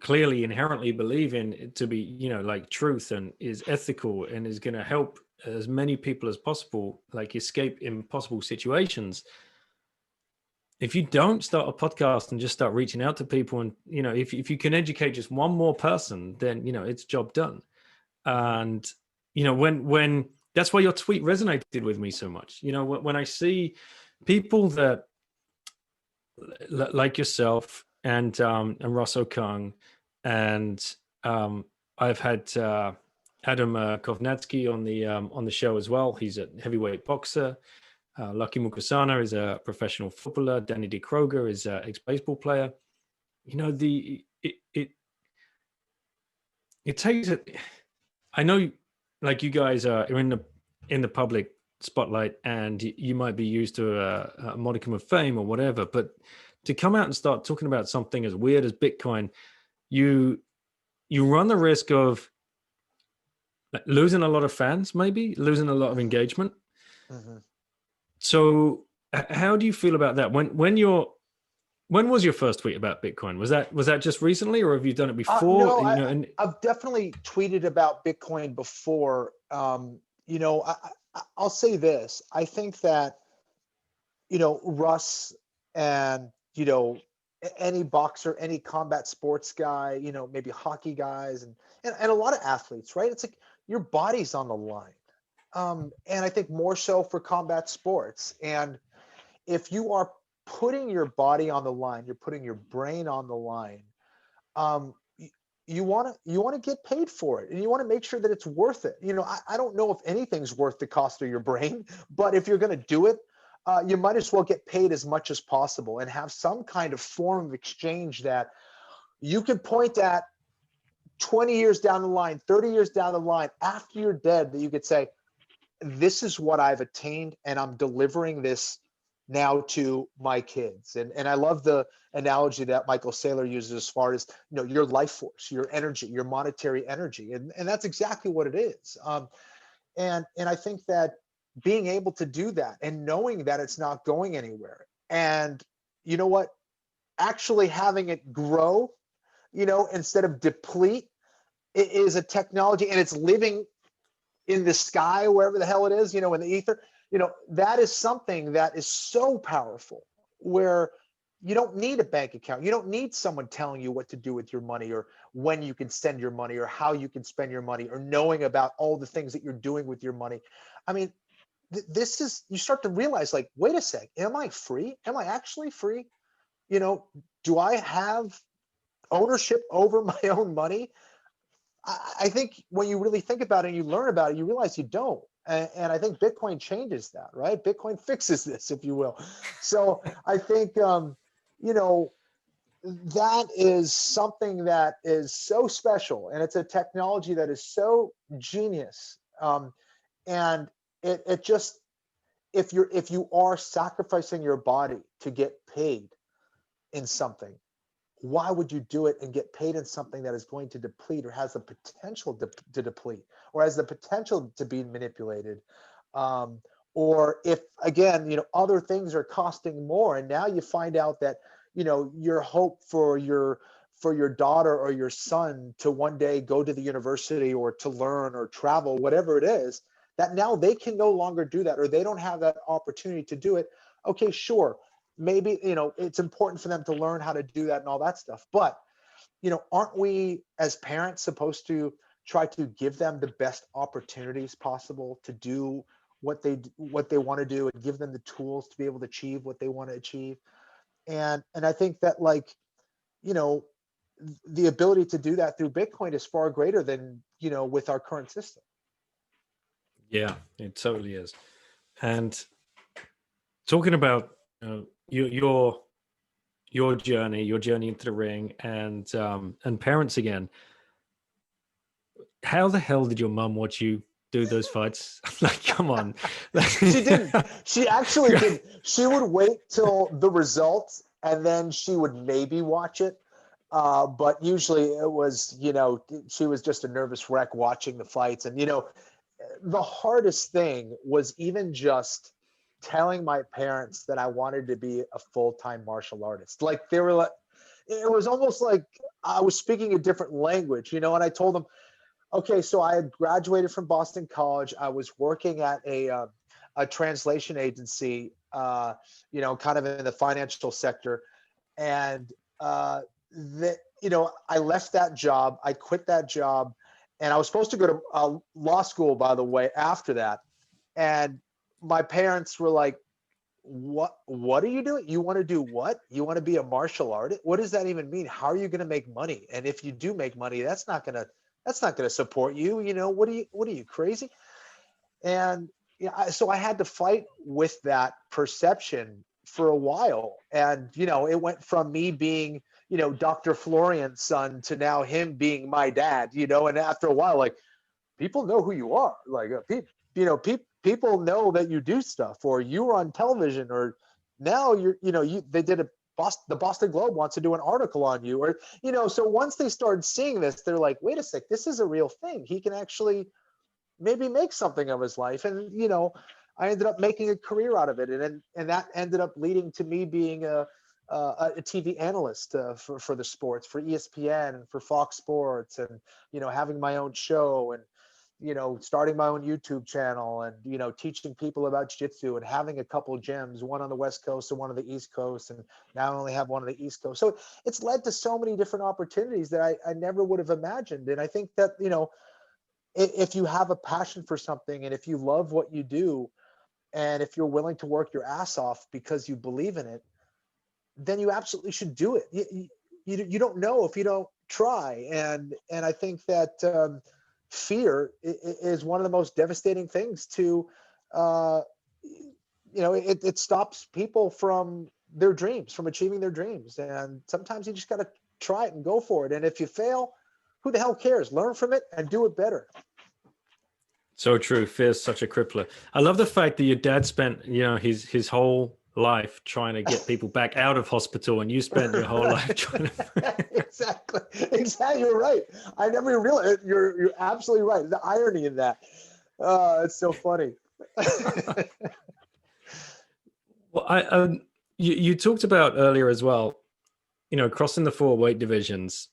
clearly inherently believe in to be, like truth and is ethical and is going to help as many people as possible, like escape impossible situations. If you don't start a podcast and just start reaching out to people, and if you can educate just one more person, then it's job done. And when that's why your tweet resonated with me so much. When I see people that like yourself and Russell Kung, and I've had Adam Kovnatsky on the show as well. He's a heavyweight boxer. Lucky Mukasana is a professional footballer. Danny D. Kroger is an ex-baseball player. It takes it. I know, like, you guys are in the public spotlight, and you might be used to a modicum of fame or whatever, but to come out and start talking about something as weird as Bitcoin, you run the risk of losing a lot of fans, maybe losing a lot of engagement. Mm-hmm. So how do you feel about that? When was your first tweet about Bitcoin? Was that just recently, or have you done it before? No, You know, I've definitely tweeted about Bitcoin before. You know, I'll say this. I think that, you know, Russ and, you know, any boxer, any combat sports guy, you know, maybe hockey guys and a lot of athletes, right? It's like your body's on the line. And I think more so for combat sports. And if you are putting your body on the line, you're putting your brain on the line, you want to get paid for it, and you want to make sure that it's worth it. You know, I don't know if anything's worth the cost of your brain, but if you're going to do it, you might as well get paid as much as possible and have some kind of form of exchange that you can point at 20 years down the line, 30 years down the line, after you're dead, that you could say, this is what I've attained, and I'm delivering this now to my kids. And I love the analogy that Michael Saylor uses as far as, you know, your life force, your energy, your monetary energy. And that's exactly what it is. And I think that being able to do that and knowing that it's not going anywhere, and you know what, actually having it grow, you know, instead of deplete, it is a technology, and it's living in the sky, wherever the hell it is, you know, in the ether, you know, that is something that is so powerful, where you don't need a bank account. You don't need someone telling you what to do with your money, or when you can send your money, or how you can spend your money, or knowing about all the things that you're doing with your money. I mean, this is, you start to realize, like, wait a sec, am I free? Am I actually free? You know, do I have ownership over my own money? I think when you really think about it and you learn about it, you realize you don't. And I think Bitcoin changes that, right? Bitcoin fixes this, if you will. So I think, you know, that is something that is so special, and it's a technology that is so genius. And it just, if you are sacrificing your body to get paid in something, why would you do it and get paid in something that is going to deplete, or has the potential to deplete, or has the potential to be manipulated? Or if, again, you know, other things are costing more, and now you find out that, you know, your hope for your daughter or your son to one day go to the university, or to learn or travel, whatever it is, that now they can no longer do that, or they don't have that opportunity to do it. Okay, sure. Maybe, you know, it's important for them to learn how to do that and all that stuff. But, you know, aren't we as parents supposed to try to give them the best opportunities possible to do what they want to do, and give them the tools to be able to achieve what they want to achieve? And I think that, like, you know, the ability to do that through Bitcoin is far greater than, you know, with our current system. Yeah, it totally is. And talking about your journey into the ring, and parents again. How the hell did your mum watch you do those fights? Like, come on. She didn't. She actually didn't. She would wait till the results, and then she would maybe watch it. But usually it was, you know, she was just a nervous wreck watching the fights. And, you know, the hardest thing was even just telling my parents that I wanted to be a full-time martial artist. Like, they were like, it was almost like I was speaking a different language, you know. And I told them, okay, so I had graduated from Boston College. I was working at a translation agency, you know, kind of in the financial sector. And, you know, I left that job. I quit that job. And I was supposed to go to law school, by the way, after that. And my parents were like, what are you doing? You want to do what? You want to be a martial artist? What does that even mean? How are you going to make money? And if you do make money, that's not going to support you. You know, what are you crazy? And yeah, so I had to fight with that perception for a while. And, you know, it went from me being, you know, Dr. Florian's son to now him being my dad, you know. And after a while, like, people know who you are. Like, people know that you do stuff, or you were on television, or now you're, you know, they did the Boston Globe wants to do an article on you, or, so once they started seeing this, they're like, wait a sec, this is a real thing. He can actually maybe make something of his life. And, I ended up making a career out of it. And that ended up leading to me being a TV analyst for the sports, for ESPN and for Fox Sports, and, having my own show, and, starting my own YouTube channel, and, teaching people about jiu-jitsu, and having a couple of gyms, one on the West Coast and one on the East Coast. And now I only have one on the East Coast. So it's led to so many different opportunities that I never would have imagined. And I think that, if you have a passion for something, and if you love what you do, and if you're willing to work your ass off because you believe in it, then you absolutely should do it. You don't know if you don't try. And I think that fear is one of the most devastating things to, it stops people from their dreams, from achieving their dreams. And sometimes you just got to try it and go for it. And if you fail, who the hell cares? Learn from it and do it better. So true. Fear's such a crippler. I love the fact that your dad spent, his whole life trying to get people back out of hospital, and you spent your whole life trying to. Exactly. You're right. I never realized. You're absolutely right. The irony in that. It's so funny. Well, you talked about earlier as well, crossing the 4 weight divisions.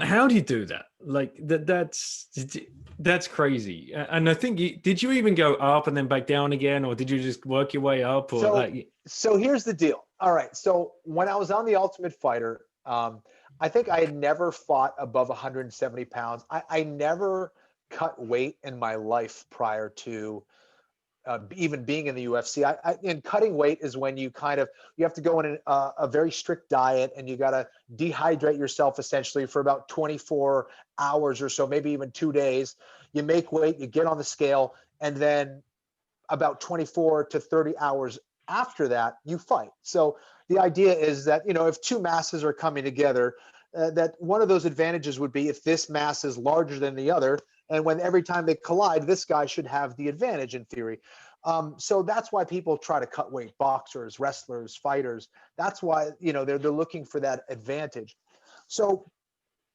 How do you do that? Like that's crazy. And I think did you even go up and then back down again, or did you just work your way up? Or so here's the deal. All right. So when I was on The Ultimate Fighter, I think I had never fought above 170 pounds. I never cut weight in my life prior to even being in the UFC. And cutting weight is when you have to go in a very strict diet, and you got to dehydrate yourself essentially for about 24 hours or so, maybe even 2 days. You make weight, you get on the scale, and then about 24 to 30 hours after that, you fight. So the idea is that, if two masses are coming together, that one of those advantages would be if this mass is larger than the other, and when every time they collide, this guy should have the advantage in theory. So that's why people try to cut weight, boxers, wrestlers, fighters. That's why, they're looking for that advantage. So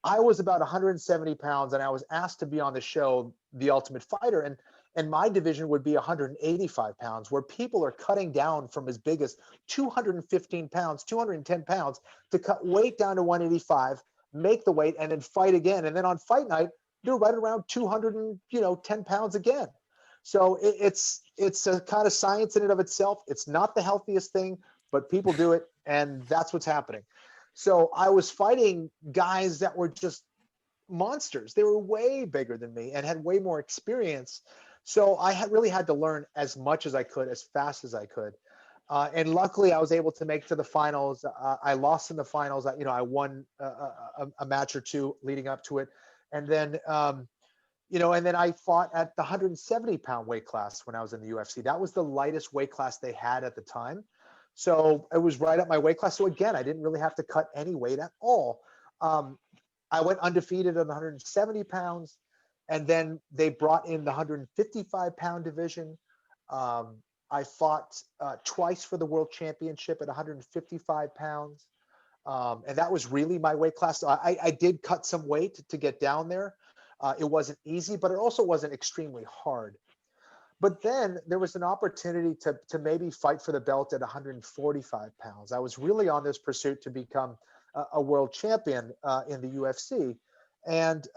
I was about 170 pounds, and I was asked to be on the show, The Ultimate Fighter. And my division would be 185 pounds, where people are cutting down from as big as 215 pounds, 210 pounds to cut weight down to 185, make the weight, and then fight again. And then on fight night, they're right around 210 pounds again. So it's a kind of science in and of itself. It's not the healthiest thing, but people do it, and that's what's happening. So I was fighting guys that were just monsters. They were way bigger than me and had way more experience. So I really had to learn as much as I could, as fast as I could. And luckily, I was able to make it to the finals. I lost in the finals. I won a match or two leading up to it. And then, and then I fought at the 170-pound weight class when I was in the UFC. That was the lightest weight class they had at the time. So it was right at my weight class. So again, I didn't really have to cut any weight at all. I went undefeated at 170 pounds. And then they brought in the 155-pound division. I fought twice for the world championship at 155 pounds. And that was really my weight class. I did cut some weight to get down there. It wasn't easy, but it also wasn't extremely hard. But then there was an opportunity to maybe fight for the belt at 145 pounds. I was really on this pursuit to become a world champion in the UFC. And,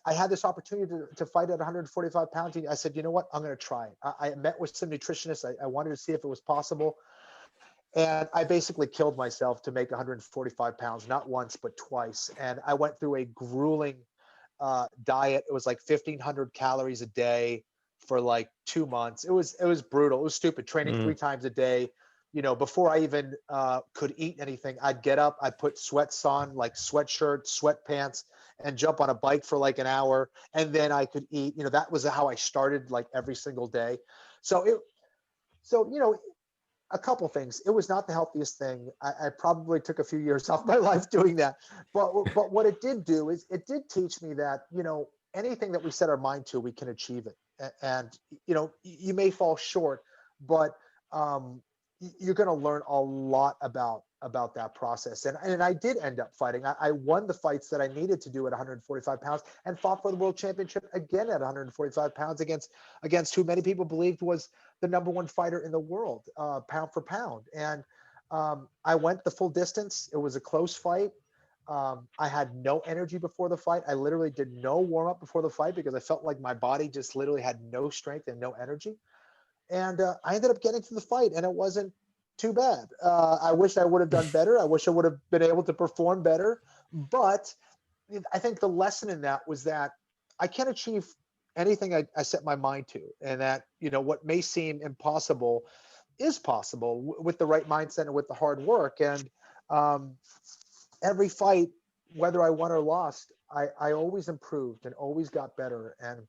I had this opportunity to fight at 145 pounds. I said, you know what, I'm going to try it. I met with some nutritionists. I wanted to see if it was possible. And I basically killed myself to make 145 pounds, not once, but twice. And I went through a grueling diet. It was like 1,500 calories a day for like 2 months. It was brutal. It was stupid. Training 3 times a day. Before I even could eat anything, I'd get up, I'd put sweats on, like sweatshirt, sweatpants, and jump on a bike for like an hour. And then I could eat. That was how I started, like every single day. So a couple things. It was not the healthiest thing. I probably took a few years off my life doing that. But what it did do is it did teach me that, anything that we set our mind to, we can achieve it. And, you may fall short, but, you're going to learn a lot about that process. And I did end up fighting. I won the fights that I needed to do at 145 pounds and fought for the world championship again at 145 pounds against who many people believed was the number one fighter in the world, pound for pound. And I went the full distance. It was a close fight. I had no energy before the fight. I literally did no warm up before the fight because I felt like my body just literally had no strength and no energy. And I ended up getting to the fight, and it wasn't too bad. I wish I would have done better. I wish I would have been able to perform better. But I think the lesson in that was that I can achieve anything I set my mind to, and that, what may seem impossible is possible with the right mindset and with the hard work. And every fight, whether I won or lost, I always improved and always got better. And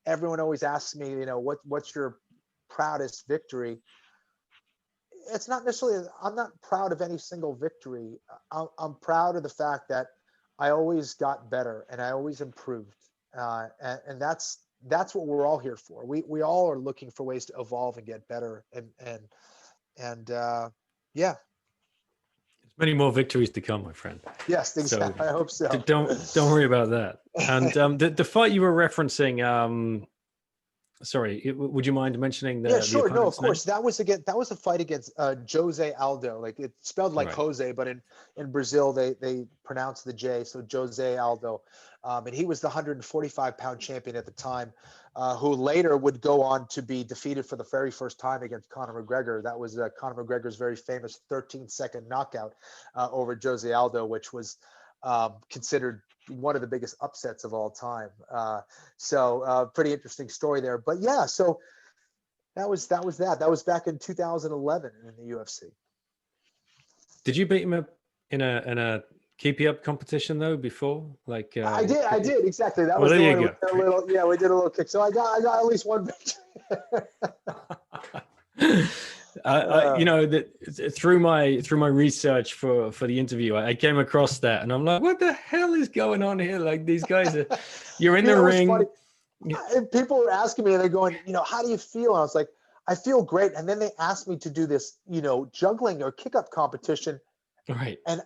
everyone always asks me, what's your proudest victory? It's not necessarily, I'm not proud of any single victory. I'm proud of the fact that I always got better and I always improved. And that's what we're all here for. We all are looking for ways to evolve and get better. And yeah. Many more victories to come, my friend. Yes, exactly. So, I hope so. Don't worry about that. And the fight you were referencing, sorry, would you mind mentioning the? Yeah, sure. No, of course. Name? That was a fight against Jose Aldo. Like, it's spelled like Jose, but in Brazil they pronounce the J. So Jose Aldo, and he was the 145-pound champion at the time, who later would go on to be defeated for the very first time against Conor McGregor. That was Conor McGregor's very famous 13-second knockout over Jose Aldo, which was considered one of the biggest upsets of all time. So pretty interesting story there. But yeah, so that was that. That was back in 2011 in the UFC. Did you beat him up in a keep you up competition though before? Like I did exactly. That well, was the one. We did a little kick. So I got at least one victory. Through my research for the interview, I came across that, and I'm like, what the hell is going on here? Like, these guys are, you're in the ring. And people were asking me, and they're going, how do you feel? And I was like, I feel great. And then they asked me to do this, juggling or kick up competition. Right. And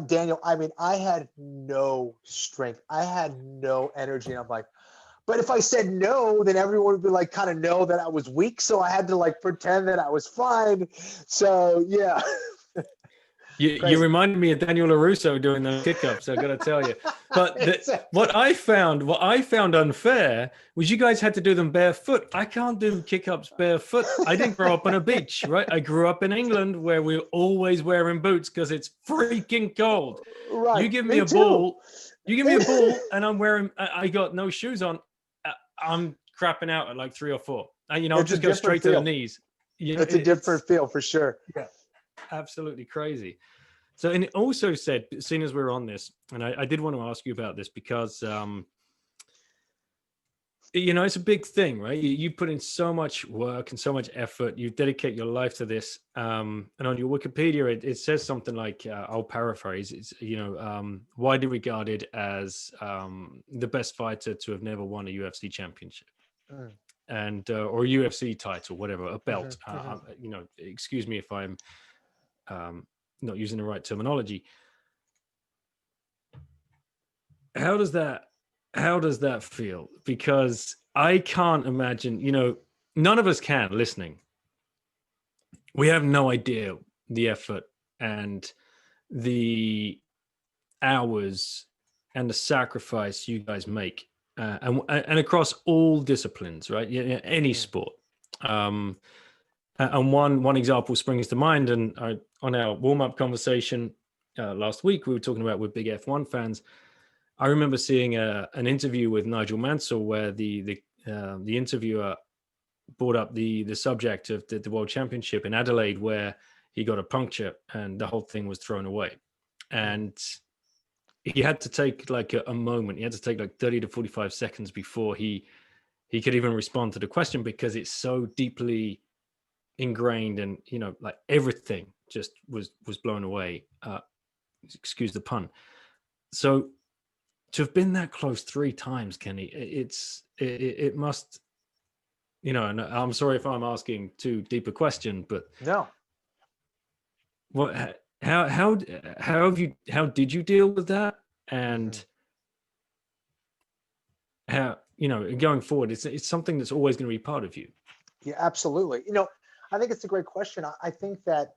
Daniel, I had no strength. I had no energy. And I'm like, but if I said no, then everyone would be like, kind of know that I was weak. So I had to like pretend that I was fine. So yeah. You reminded me of Daniel LaRusso doing those kick-ups, I got to tell you. But what I found unfair was you guys had to do them barefoot. I can't do kick-ups barefoot. I didn't grow up on a beach, right? I grew up in England where we're always wearing boots because it's freaking cold. Right. You give me a ball, and I got no shoes on. I'm crapping out at like 3 or 4. I'll just go straight to the knees. It's a different feel for sure. Yeah. Absolutely crazy. So, and it also said, seeing as we're on this, and I did want to ask you about this because, it's a big thing, right? You put in so much work and so much effort. You dedicate your life to this. And on your Wikipedia, it says something like, I'll paraphrase, it's, widely regarded as the best fighter to have never won a UFC championship. And or a UFC title, whatever, a belt. Excuse me if I'm not using the right terminology. How does that feel? Because I can't imagine, none of us can listening. We have no idea the effort and the hours and the sacrifice you guys make, and across all disciplines, right? Any sport. And one example springs to mind, and on our warm-up conversation last week, we were talking about with big F1 fans. I remember seeing an interview with Nigel Mansell where the interviewer brought up the subject of the World Championship in Adelaide, where he got a puncture and the whole thing was thrown away, and he had to take like a moment. He had to take like 30 to 45 seconds before he could even respond to the question, because it's so deeply ingrained, and like everything just was blown away, excuse the pun. So to have been that close 3 times, Kenny, it must And I'm sorry if I'm asking too deep a question, but No. what, how did you deal with that? And how, going forward, it's something that's always going to be part of you. Yeah, absolutely. I think it's a great question. I think that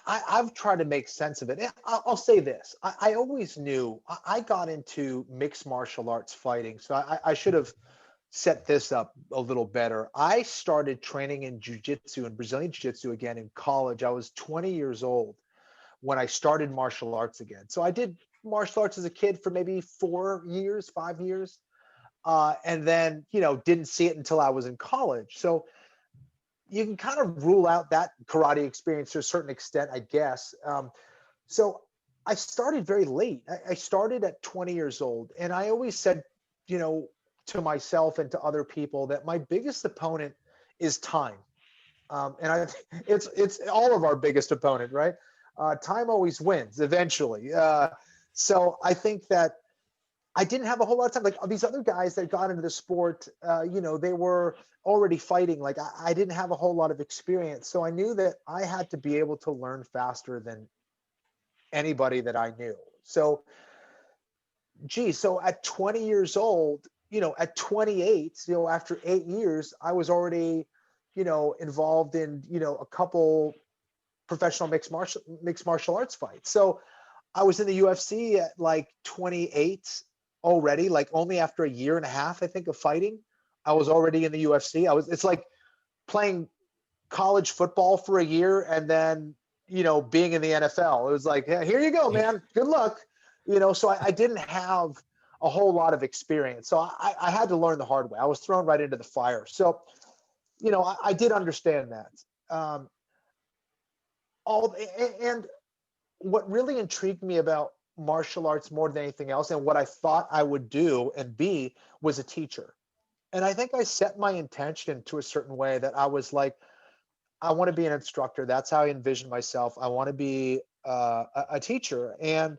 I've tried to make sense of it. I'll say this. I always knew I got into mixed martial arts fighting. So I should have set this up a little better. I started training in jiu-jitsu and Brazilian jiu-jitsu again in college. I was 20 years old when I started martial arts again. So I did martial arts as a kid for maybe 4 years, 5 years. And then, didn't see it until I was in college. So you can kind of rule out that karate experience to a certain extent, I guess. So I started very late. I started at 20 years old. And I always said, to myself and to other people that my biggest opponent is time. And it's all of our biggest opponent, right? Time always wins eventually. So I think that I didn't have a whole lot of time. Like these other guys that got into the sport, they were already fighting. Like I didn't have a whole lot of experience. So I knew that I had to be able to learn faster than anybody that I knew. So, so at 20 years old, at 28, after 8 years, I was already, involved in, a couple professional mixed martial arts fights. So I was in the UFC at like 28 already, like only after a year and a half, I think, of fighting, I was already in the UFC. It's like playing college football for a year and then, being in the NFL. It was like, yeah, here you go, man. Good luck. So I didn't have a whole lot of experience. So I had to learn the hard way. I was thrown right into the fire. So, I did understand that. And what really intrigued me about martial arts more than anything else, and what I thought I would do and be, was a teacher. And I think I set my intention to a certain way that I was like, I want to be an instructor. That's how I envisioned myself. I want to be a teacher. And,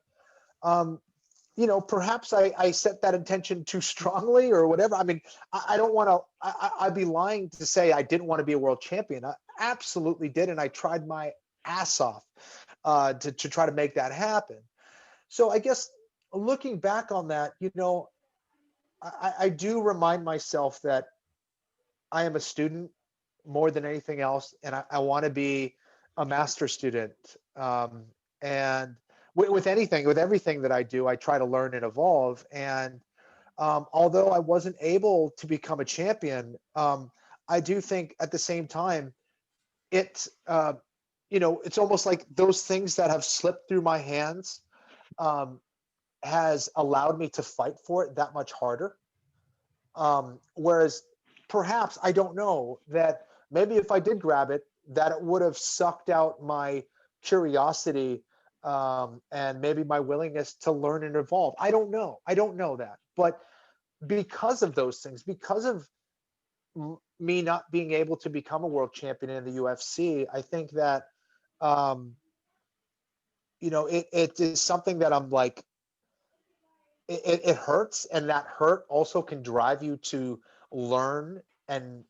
perhaps I set that intention too strongly or whatever. I mean, I don't want to, I'd be lying to say I didn't want to be a world champion. I absolutely did. And I tried my ass off to try to make that happen. So I guess looking back on that, I do remind myself that I am a student more than anything else, and I want to be a master student. And with everything that I do, I try to learn and evolve. And although I wasn't able to become a champion, I do think at the same time, it's almost like those things that have slipped through my hands has allowed me to fight for it that much harder. Whereas perhaps, I don't know, that maybe if I did grab it, that it would have sucked out my curiosity and maybe my willingness to learn and evolve. I don't know that. But because of those things, because of me not being able to become a world champion in the UFC, I think that, it is something that I'm like, it hurts, and that hurt also can drive you to learn and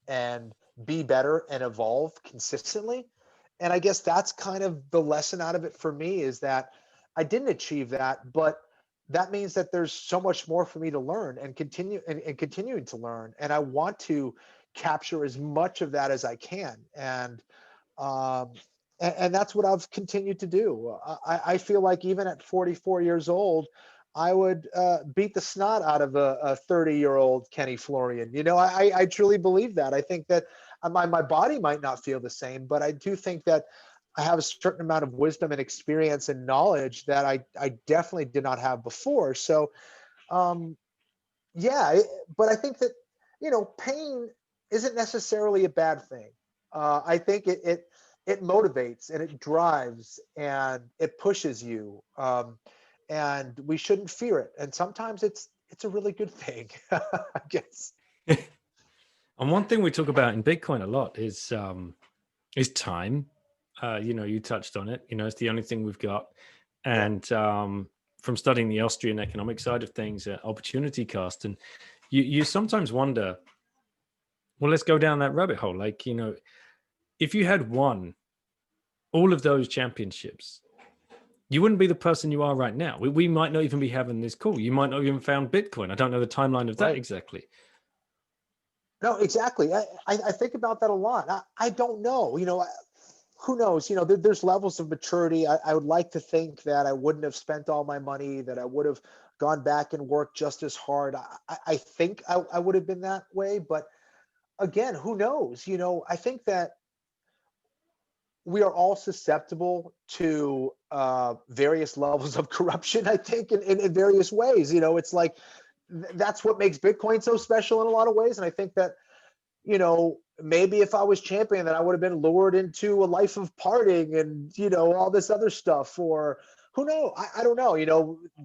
be better and evolve consistently. And I guess that's kind of the lesson out of it for me, is that I didn't achieve that, but that means that there's so much more for me to learn and continuing to learn. And I want to capture as much of that as I can. And that's what I've continued to do. I feel like even at 44 years old, I would beat the snot out of a 30-year-old Kenny Florian. I truly believe that. I think that my body might not feel the same, but I do think that I have a certain amount of wisdom and experience and knowledge that I definitely did not have before. So, but I think that, pain isn't necessarily a bad thing. I think it motivates and it drives and it pushes you. And we shouldn't fear it. And sometimes it's a really good thing, I guess. And one thing we talk about in Bitcoin a lot is time. You touched on it. It's the only thing we've got. And from studying the Austrian economic side of things, opportunity cost, and you sometimes wonder Well, let's go down that rabbit hole. Like, if you had won all of those championships, you wouldn't be the person you are right now. We might not even be having this call. You might not even found Bitcoin. I don't know the timeline of that Right. exactly. No, exactly. I think about that a lot. I don't know. Who knows? There's levels of maturity. I would like to think that I wouldn't have spent all my money, that I would have gone back and worked just as hard. I think I would have been that way. But again, who knows? I think that we are all susceptible to various levels of corruption, I think, in various ways. It's like that's what makes Bitcoin so special in a lot of ways. And I think that, maybe if I was champion, that I would have been lured into a life of partying and, all this other stuff. Or who knows? I don't know,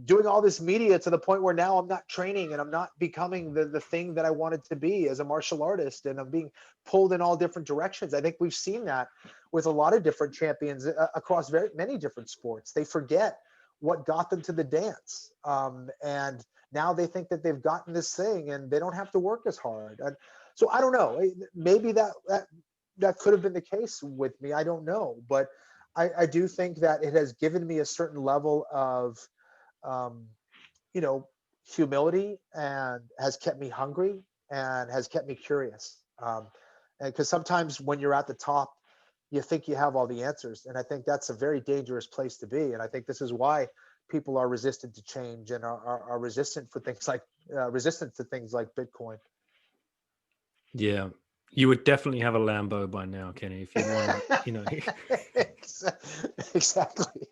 doing all this media to the point where now I'm not training and I'm not becoming the thing that I wanted to be as a martial artist, and I'm being pulled in all different directions. I think we've seen that with a lot of different champions across very many different sports. They forget what got them to the dance. And now they think that they've gotten this thing and they don't have to work as hard. And so I don't know, maybe that could have been the case with me. I don't know, but I do think that it has given me a certain level of, humility, and has kept me hungry and has kept me curious. And because sometimes when you're at the top, you think you have all the answers. And I think that's a very dangerous place to be. And I think this is why people are resistant to change and are resistant for things like resistant to things like Bitcoin. Yeah. You would definitely have a Lambo by now, Kenny, if you wanted, Exactly.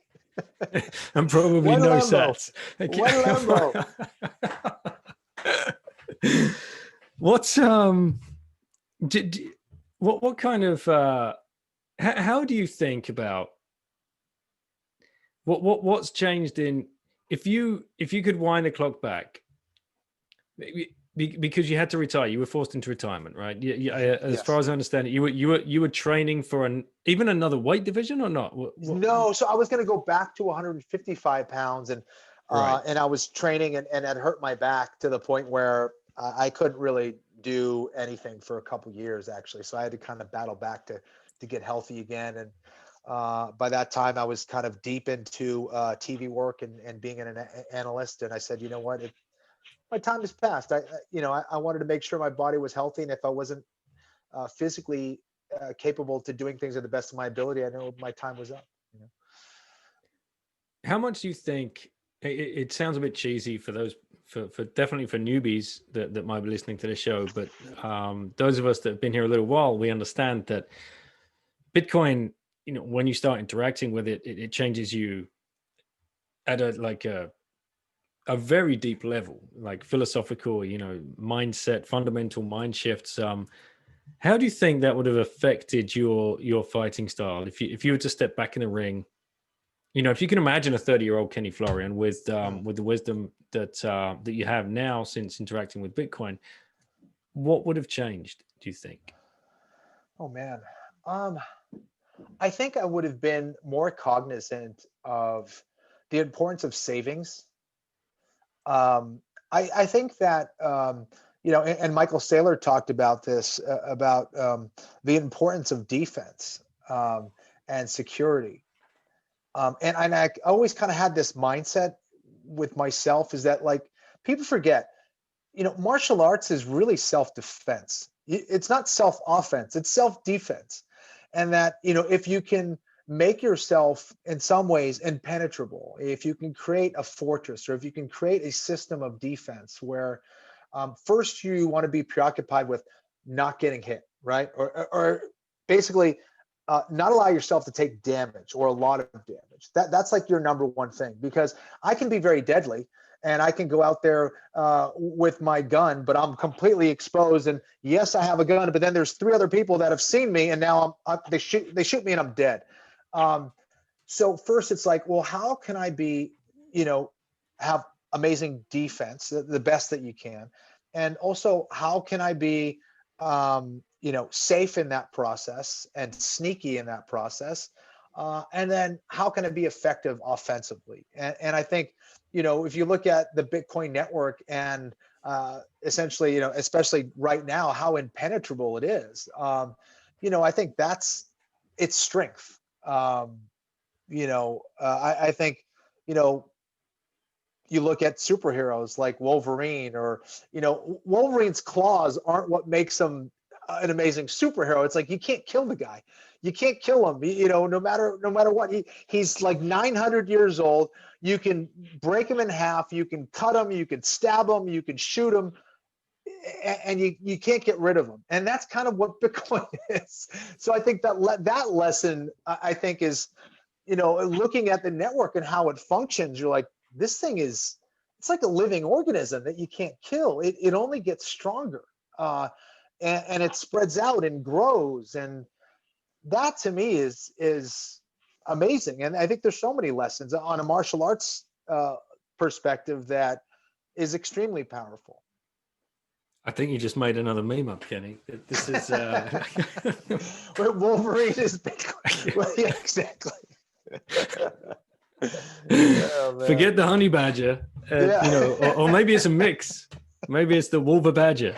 and probably One no Lambo. sats. One Lambo. What's what kind of how do you think about what's changed in, if you could wind the clock back, because you had to retire, you were forced into retirement, right? As far as I understand it, you were training for even another weight division or not? No, so I was going to go back to 155 pounds, and Right. and I was training and had hurt my back to the point where I couldn't really do anything for a couple years, actually. So I had to kind of battle back to get healthy again. And by that time, I was kind of deep into TV work and being an analyst. And I said, you know what, my time has passed. I wanted to make sure my body was healthy, and if I wasn't physically capable to doing things to the best of my ability, I know my time was up. How much do you think, it sounds a bit cheesy for those, for definitely for newbies that might be listening to the show, but those of us that have been here a little while, we understand that Bitcoin, when you start interacting with it, it changes you at a very deep level, like philosophical, mindset, fundamental mind shifts. How do you think that would have affected your fighting style if you were to step back in the ring? If you can imagine a 30-year-old Kenny Florian with the wisdom that you have now since interacting with Bitcoin, what would have changed, do you think? Oh man, I think I would have been more cognizant of the importance of savings. I think that and Michael Saylor talked about this about the importance of defense and security. And I always kind of had this mindset with myself, is that, like, people forget, martial arts is really self-defense. It's not self-offense, it's self-defense. And that, if you can make yourself in some ways impenetrable, if you can create a fortress, or if you can create a system of defense where first you want to be preoccupied with not getting hit, right? Or basically not allow yourself to take damage, or a lot of damage. That's like your number one thing, because I can be very deadly and I can go out there with my gun, but I'm completely exposed. And yes, I have a gun, but then there's 3 other people that have seen me, and now they shoot me and I'm dead. So first it's like, well, how can I be, have amazing defense, the best that you can, and also how can I be, safe in that process and sneaky in that process, and then how can it be effective offensively? And I think, if you look at the Bitcoin network and essentially, especially right now, how impenetrable it is. I think that's its strength. I think, you know, you look at superheroes like Wolverine, or Wolverine's claws aren't what makes him an amazing superhero. It's like, you can't kill the guy, you can't kill him. No matter what, he's like 900 years old. You can break him in half, you can cut him, you can stab him, you can shoot him, and you can't get rid of him. And that's kind of what Bitcoin is. So I think that lesson, I think, is, looking at the network and how it functions, you're like, this thing it's like a living organism that you can't kill. It only gets stronger, and it spreads out and grows. And that to me is amazing. And I think there's so many lessons on a martial arts perspective that is extremely powerful. I think you just made another meme up, Kenny. This is Wolverine is Bitcoin. Well, yeah, exactly. Oh, forget the honey badger, or maybe it's a mix. Maybe it's the Wolver badger,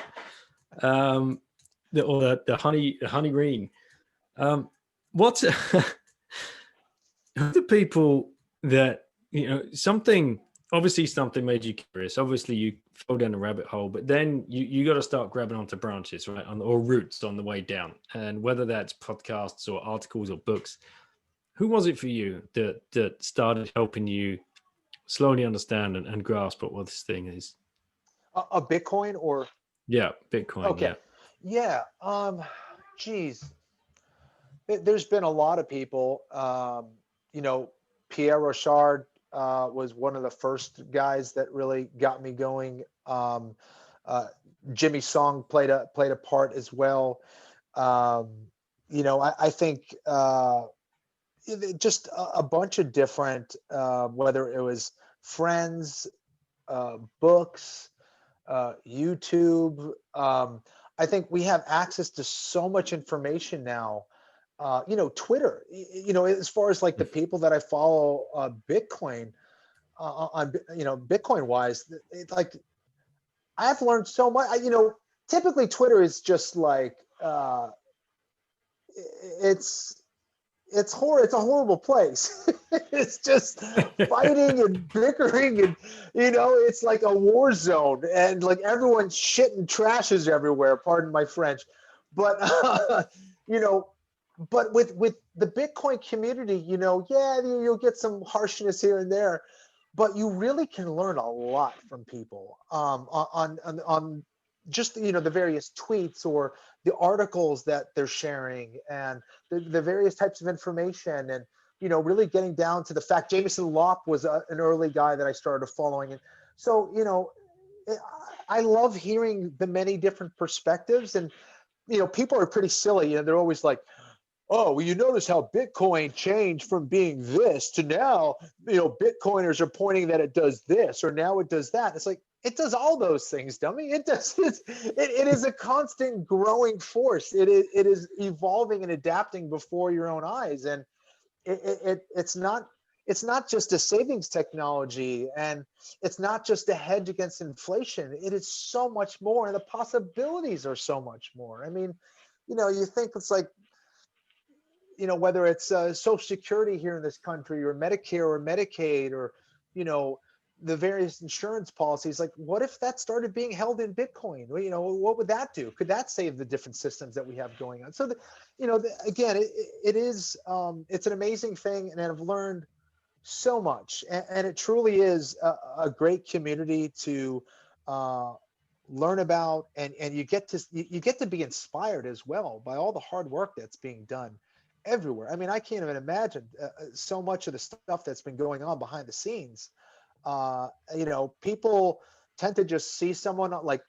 or the honey green. What's the people that something made you curious. Obviously, you fell down a rabbit hole, but then you got to start grabbing onto branches, right, or roots on the way down, and whether that's podcasts or articles or books. Who was it for you that started helping you slowly understand and grasp what this thing is? A Bitcoin or? Yeah, Bitcoin. Okay. Yeah. Geez. There's been a lot of people. Pierre Rochard was one of the first guys that really got me going. Jimmy Song played a part as well. I think just a bunch of different, whether it was friends, books, YouTube. I think we have access to so much information now. Twitter, as far as like the people that I follow, Bitcoin, on, Bitcoin wise, it's like, I've learned so much. Typically Twitter is just like, it's a horrible place. It's just fighting and bickering, and it's like a war zone, and like everyone's shit and trashes everywhere, pardon my French. But but with the Bitcoin community, you'll get some harshness here and there, but you really can learn a lot from people on just the various tweets or the articles that they're sharing, and the various types of information, and really getting down to the fact. Jameson Lopp was an early guy that I started following, and so I love hearing the many different perspectives. And people are pretty silly, they're always like, oh, well, you notice how Bitcoin changed from being this to now, Bitcoiners are pointing that it does this, or now it does that. It's like, it does all those things, dummy. It does. It is a constant growing force. It is evolving and adapting before your own eyes. And it's not just a savings technology, and it's not just a hedge against inflation. It is so much more, and the possibilities are so much more. I mean, you think it's like, whether it's Social Security here in this country, or Medicare or Medicaid, or, the various insurance policies, like, what if that started being held in Bitcoin? Well, what would that do? Could that save the different systems that we have going on? So, again, it is, it's an amazing thing. And I've learned so much, and it truly is a great community to learn about, and you get to be inspired as well by all the hard work that's being done everywhere. I mean, I can't even imagine so much of the stuff that's been going on behind the scenes. People tend to just see someone like,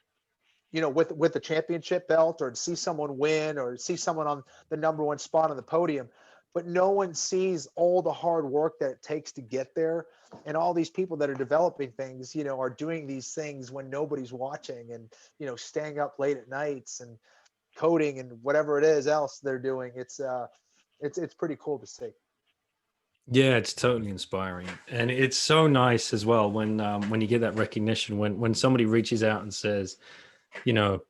with the championship belt, or see someone win, or see someone on the number one spot on the podium, but no one sees all the hard work that it takes to get there. And all these people that are developing things, are doing these things when nobody's watching, and, staying up late at nights and coding and whatever it is else they're doing. It's pretty cool to see. Yeah, it's totally inspiring, and it's so nice as well when you get that recognition, when somebody reaches out and says, you know,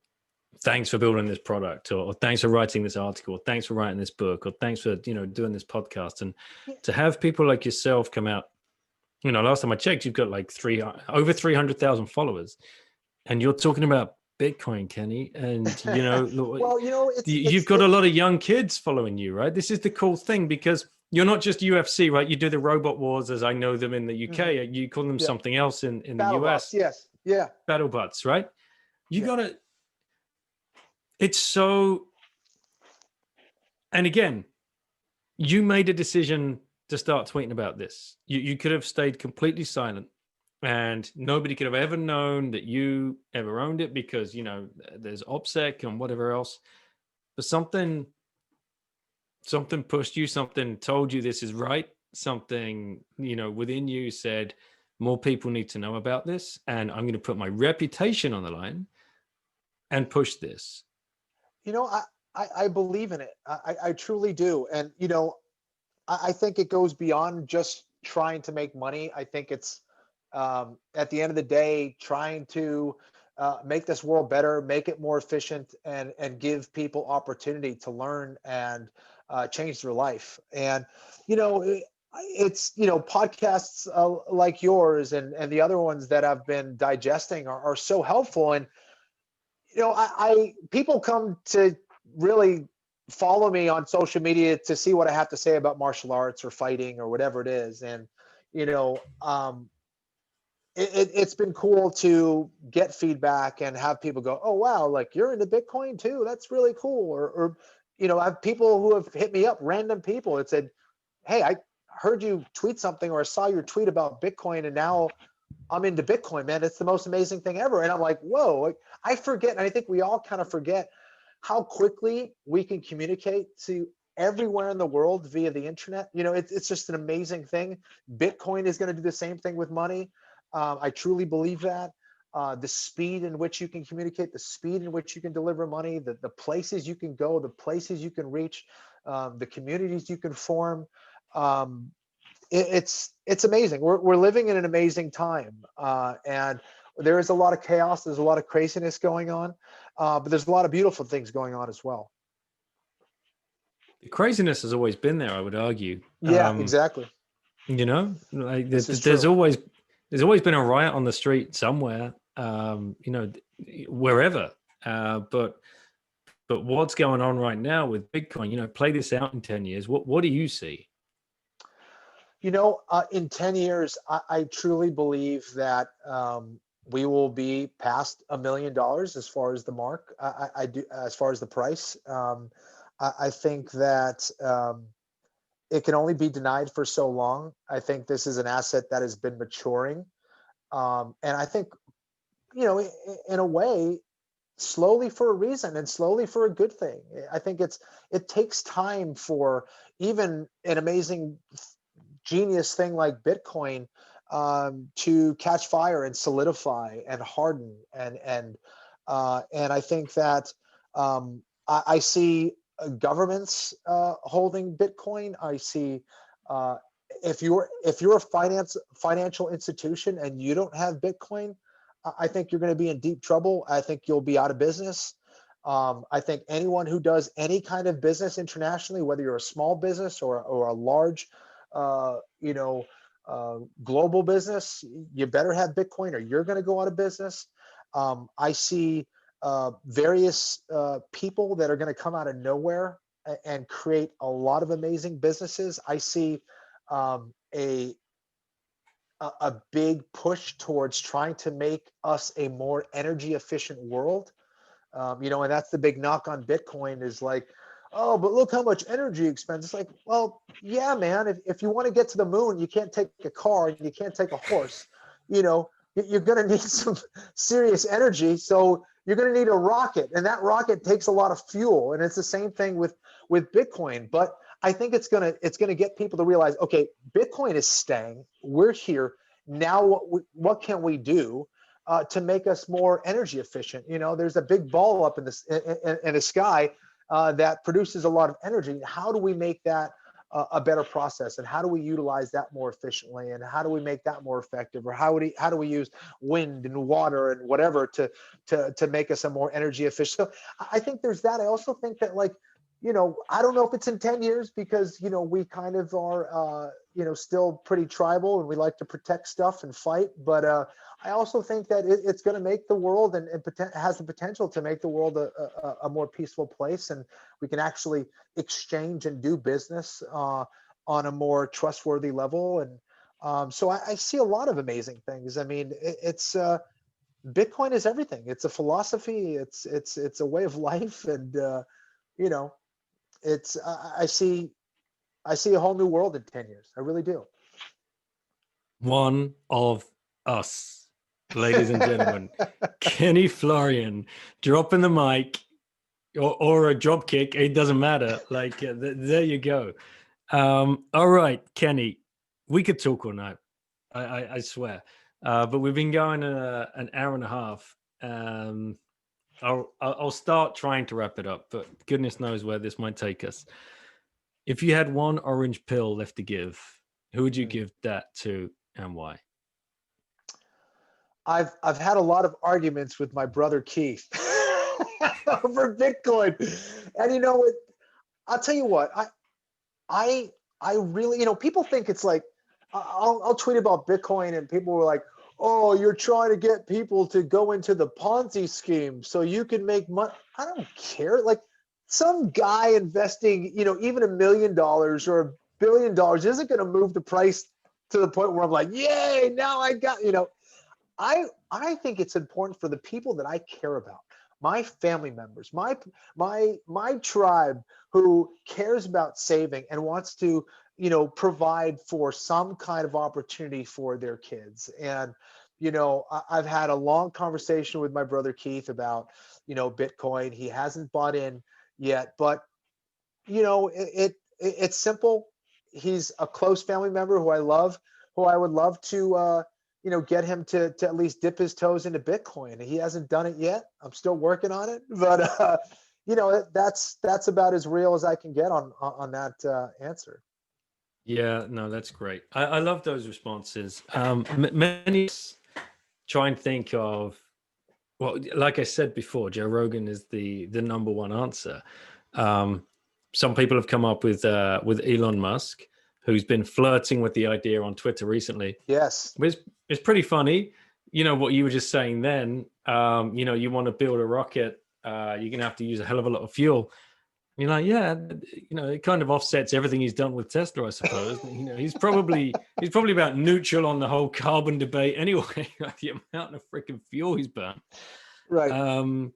thanks for building this product, or thanks for writing this article, or thanks for writing this book, or thanks for doing this podcast, and to have people like yourself come out. Last time I checked, you've got like over 300,000 followers, and you're talking about Bitcoin, Kenny, and Well, you've got a lot of young kids following you, right? This is the cool thing, because you're not just UFC, right? You do the robot wars, as I know them in the UK. You call them yeah, something else in the battle US. bots, yes, yeah, Battle bots, right? You yeah. gotta. It's so. And again, you made a decision to start tweeting about this. You could have stayed completely silent, and nobody could have ever known that you ever owned it, because there's OPSEC and whatever else. But something pushed you, something told you this is right, something within you said more people need to know about this, and I'm going to put my reputation on the line and push this. I believe in it. I truly do. And I think it goes beyond just trying to make money. I think it's at the end of the day, trying to make this world better, make it more efficient, and give people opportunity to learn and change their life. And it's podcasts like yours and the other ones that I've been digesting are so helpful. And I people come to really follow me on social media to see what I have to say about martial arts or fighting or whatever it is. And it's been cool to get feedback and have people go, oh wow, like you're into Bitcoin too, that's really cool. Or I have people who have hit me up, random people that said, hey, I heard you tweet something, or I saw your tweet about Bitcoin, and now I'm into Bitcoin, man. It's the most amazing thing ever. And I'm like, whoa, I forget. And I think we all kind of forget how quickly we can communicate to everywhere in the world via the internet. It's just an amazing thing. Bitcoin is going to do the same thing with money. I truly believe that. The speed in which you can communicate, the speed in which you can deliver money, the places you can go, the places you can reach, the communities you can form. It's amazing. We're living in an amazing time, and there is a lot of chaos. There's a lot of craziness going on, but there's a lot of beautiful things going on as well. The craziness has always been there, I would argue. Yeah, exactly. Like there's always been a riot on the street somewhere, wherever. But what's going on right now with Bitcoin? Play this out in 10 years. What do you see? In 10 years, I truly believe that we will be past $1 million as far as the mark. I do, as far as the price. I think that it can only be denied for so long. I think this is an asset that has been maturing. And I think, in a way, slowly for a reason and slowly for a good thing. I think it takes time for even an amazing genius thing like Bitcoin to catch fire and solidify and harden. And I think that I see governments holding Bitcoin. I see if you're a financial institution and you don't have Bitcoin, I think you're going to be in deep trouble. I think you'll be out of business. I think anyone who does any kind of business internationally, whether you're a small business or a large, global business, you better have Bitcoin or you're going to go out of business. I see various people that are going to come out of nowhere and create a lot of amazing businesses. I see a big push towards trying to make us a more energy efficient world. And that's the big knock on Bitcoin is like, oh, but look how much energy expense. It's like, well, yeah, man, if you want to get to the moon, you can't take a car and you can't take a horse. You're going to need some serious energy. So you're going to need a rocket, and that rocket takes a lot of fuel. And it's the same thing with Bitcoin. But I think it's going to get people to realize, okay, Bitcoin is staying. We're here now. What can we do to make us more energy efficient? There's a big ball up in the sky that produces a lot of energy. How do we make that a better process, and how do we utilize that more efficiently, and how do we make that more effective, or how do we use wind and water and whatever to make us a more energy efficient. So I think there's that. I also think that, like, I don't know if it's in 10 years, because, we kind of are, still pretty tribal, and we like to protect stuff and fight. But I also think that it's going to make the world, and has the potential to make the world a more peaceful place. And we can actually exchange and do business on a more trustworthy level. And so I see a lot of amazing things. I mean, it's Bitcoin is everything. It's a philosophy. It's a way of life. And, it's I see a whole new world in 10 years. I really do. One of us, ladies and gentlemen. Kenny Florian, dropping the mic, or a drop kick, it doesn't matter. Like, there you go. All right, Kenny, we could talk all night, I swear, but we've been going an hour and a half. I'll start trying to wrap it up, but goodness knows where this might take us. If you had one orange pill left to give, who would you give that to, and why? I've had a lot of arguments with my brother Keith over Bitcoin, and I'll tell you what, I really, people think it's like, I'll tweet about Bitcoin, and people were like, oh, you're trying to get people to go into the Ponzi scheme so you can make money. I don't care. Like, some guy investing, even $1 million or $1 billion isn't going to move the price to the point where I'm like, yay, now I got, I think it's important for the people that I care about, my family members, my tribe, who cares about saving and wants to, provide for some kind of opportunity for their kids. And, I've had a long conversation with my brother Keith about, Bitcoin. He hasn't bought in yet, but, it's simple. He's a close family member who I love, who I would love to, get him to at least dip his toes into Bitcoin. He hasn't done it yet. I'm still working on it, but, that's about as real as I can get on that answer. Yeah, no, that's great. I love those responses. Many try and think of, well, like I said before, Joe Rogan is the number one answer. Some people have come up with Elon Musk, who's been flirting with the idea on Twitter recently. Yes, it's pretty funny. What you were just saying then. You want to build a rocket, you're gonna have to use a hell of a lot of fuel. You're like, yeah, it kind of offsets everything he's done with Tesla, I suppose. He's probably about neutral on the whole carbon debate anyway. Like, the amount of freaking fuel he's burnt. right.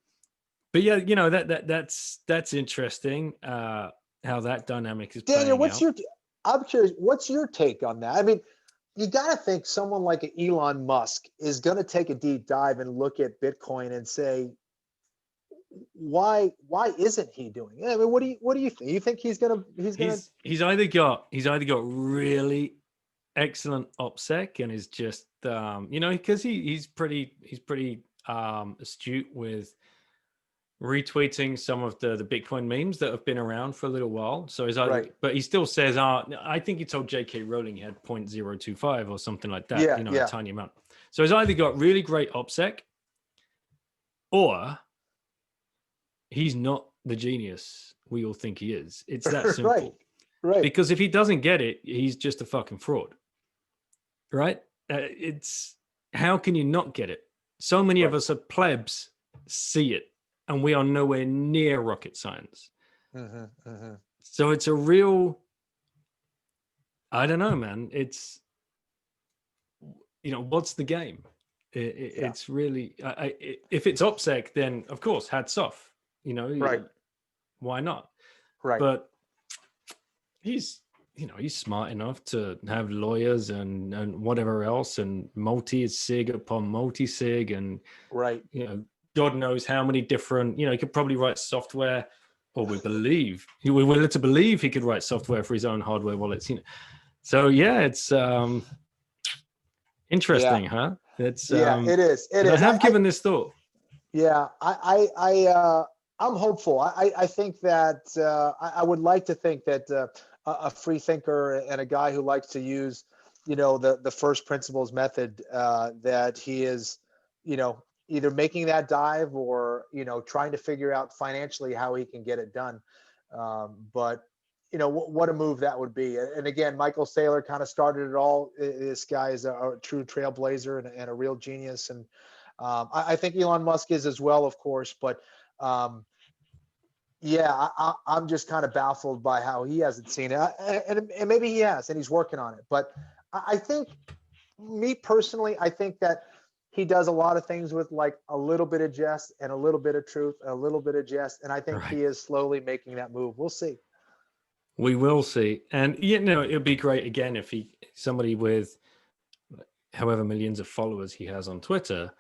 But yeah, that's interesting. How that dynamic is. Daniel, playing out. I'm curious, what's your take on that? I mean, you got to think someone like Elon Musk is going to take a deep dive and look at Bitcoin and say, why isn't he doing it? I mean, what do you think? You think he's either got really excellent OPSEC and is just because he's pretty astute with retweeting some of the Bitcoin memes that have been around for a little while. So he's either, right. But he still says, I think he told J.K. Rowling he had 0.025 or something like that. A tiny amount. So he's either got really great OPSEC, or he's not the genius we all think he is. It's that simple. Right. Because if he doesn't get it, he's just a fucking fraud. Right? It's, how can you not get it? So many of us are plebs, see it, and we are nowhere near rocket science. So it's a real, I don't know, man. It's, what's the game? It's really, if it's OPSEC, then of course, hats off. Right. Why not? Right. But he's smart enough to have lawyers and whatever else, and multi-sig upon multi-sig, and right. God knows how many different, he could probably write software, or we're led to believe he could write software for his own hardware wallets. So yeah, it's interesting, huh? It's it is. It is. I have given this thought. Yeah, I'm hopeful. I think that I would like to think that a free thinker and a guy who likes to use, the first principles method, that he is, either making that dive or, trying to figure out financially how he can get it done. But what a move that would be. And again, Michael Saylor kind of started it all. This guy is a true trailblazer and a real genius. And I think Elon Musk is as well, of course. But yeah, I'm just kind of baffled by how he hasn't seen it. And maybe he has, and he's working on it. But I think, me personally, I think that he does a lot of things with like a little bit of jest and a little bit of truth, a little bit of jest. And I think he is slowly making that move. We'll see. We will see. And, it'd be great, again, if somebody with however millions of followers he has on Twitter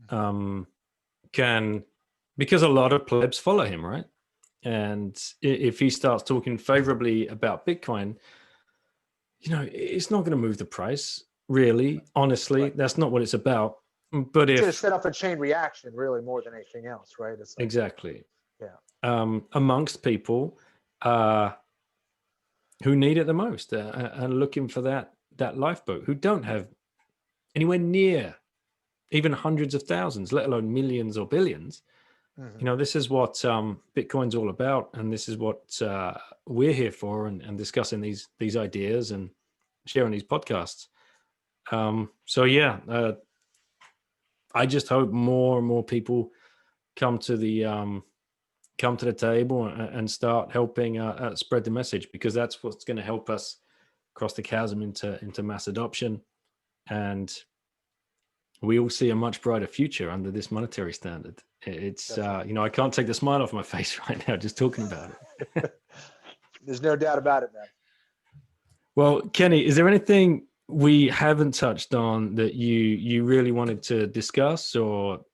can, because a lot of plebs follow him, right? And if he starts talking favorably about Bitcoin, it's not going to move the price, really. Honestly, right. That's not what it's about. But it's going to set up a chain reaction, really, more than anything else, right? It's like, exactly. Yeah. Amongst people who need it the most and looking for that lifeboat, who don't have anywhere near even hundreds of thousands, let alone millions or billions. Mm-hmm. This is what Bitcoin's all about, and this is what we're here for, and discussing these ideas and sharing these podcasts. I just hope more and more people come to the table and start helping spread the message, because that's what's going to help us cross the chasm into mass adoption, and we all see a much brighter future under this monetary standard. It's I can't take the smile off my face right now just talking about it. There's no doubt about it, man. Well, Kenny, is there anything we haven't touched on that you really wanted to discuss, or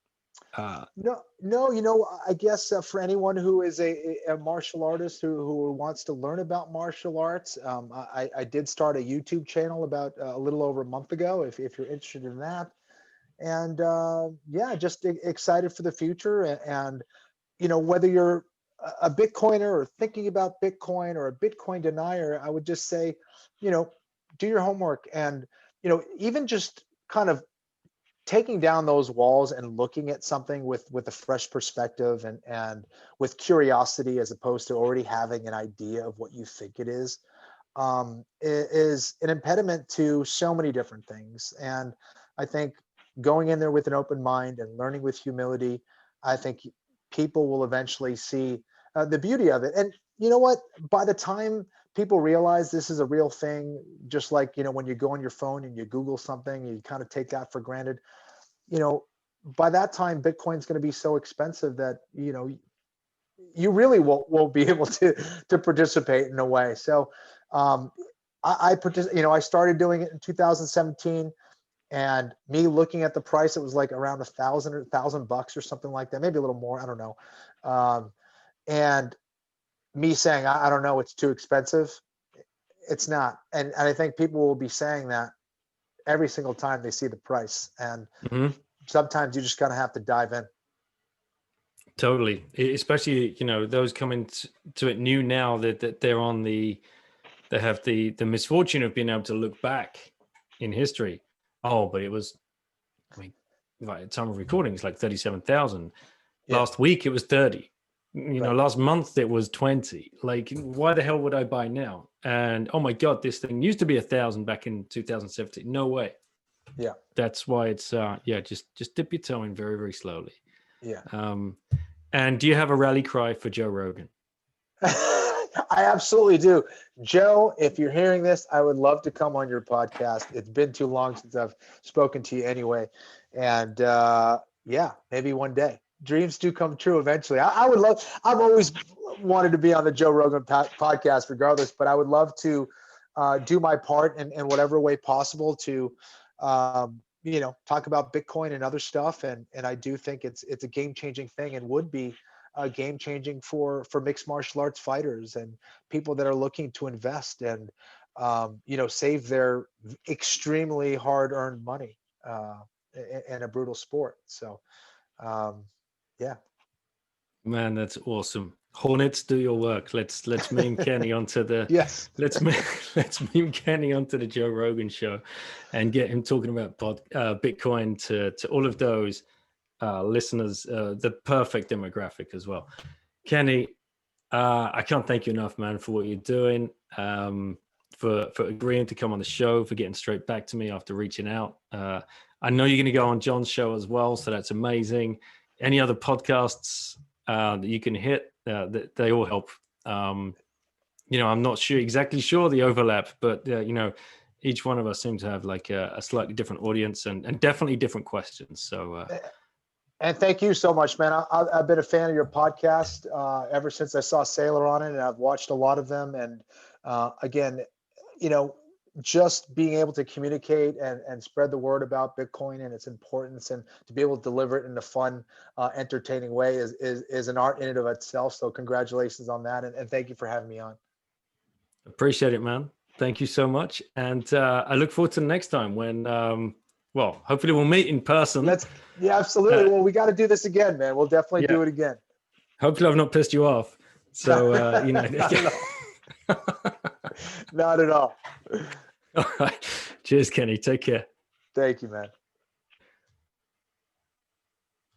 No, I guess for anyone who is a martial artist who wants to learn about martial arts, I did start a YouTube channel about a little over a month ago, if you're interested in that. And just excited for the future. And whether you're a Bitcoiner or thinking about Bitcoin or a Bitcoin denier, I would just say, do your homework, and even just kind of taking down those walls and looking at something with a fresh perspective and with curiosity, as opposed to already having an idea of what you think it is an impediment to so many different things. And I think going in there with an open mind and learning with humility, I think people will eventually see the beauty of it. And you know what? By the time people realize this is a real thing, just like, when you go on your phone and you Google something, you kind of take that for granted. By that time, Bitcoin's going to be so expensive that, you really won't be able to participate in a way. So I started doing it in 2017. And me looking at the price, it was like around $1,000 or something like that, maybe a little more, I don't know. And me saying, I don't know, it's too expensive. It's not. And I think people will be saying that every single time they see the price. And sometimes you just kind of have to dive in. Totally. Especially, those coming to it new now that they have the misfortune of being able to look back in history. Oh, but it was, at the time of recording, it's like 37,000. Yeah. Last week, it was 30. Right. Last month, it was 20. Like, why the hell would I buy now? And, oh my God, this thing used to be 1,000 back in 2017. No way. Yeah. That's why it's, just dip your toe in very, very slowly. Yeah. And do you have a rally cry for Joe Rogan? I absolutely do. Joe, if you're hearing this, I would love to come on your podcast. It's been too long since I've spoken to you anyway. And maybe one day. Dreams do come true eventually. I've always wanted to be on the Joe Rogan podcast regardless, but I would love to do my part in whatever way possible to, talk about Bitcoin and other stuff. And I do think it's a game-changing thing, and would be game-changing for mixed martial arts fighters and people that are looking to invest and, save their extremely hard-earned money in a brutal sport. So, yeah. Man, that's awesome. Hornets, do your work. Let's meme Kenny onto the Yes. let's meme Kenny onto the Joe Rogan show, and get him talking about Bitcoin to all of those listeners, the perfect demographic as well. Kenny, I can't thank you enough, man, for what you're doing, for agreeing to come on the show, for getting straight back to me after reaching out. I know you're going to go on John's show as well, so that's amazing. Any other podcasts that you can hit? They all help. I'm not exactly sure the overlap, but each one of us seems to have like a slightly different audience and definitely different questions. So. And thank you so much, man. I've been a fan of your podcast ever since I saw Sailor on it, and I've watched a lot of them. And again, just being able to communicate and spread the word about Bitcoin and its importance, and to be able to deliver it in a fun, entertaining way is an art in and of itself. So congratulations on that. And thank you for having me on. Appreciate it, man. Thank you so much. And I look forward to the next time when, hopefully we'll meet in person. Yeah, absolutely. Well, we got to do this again, man. We'll definitely do it again. Hopefully I've not pissed you off. So, Not at all. All right. Cheers, Kenny. Take care. Thank you, man.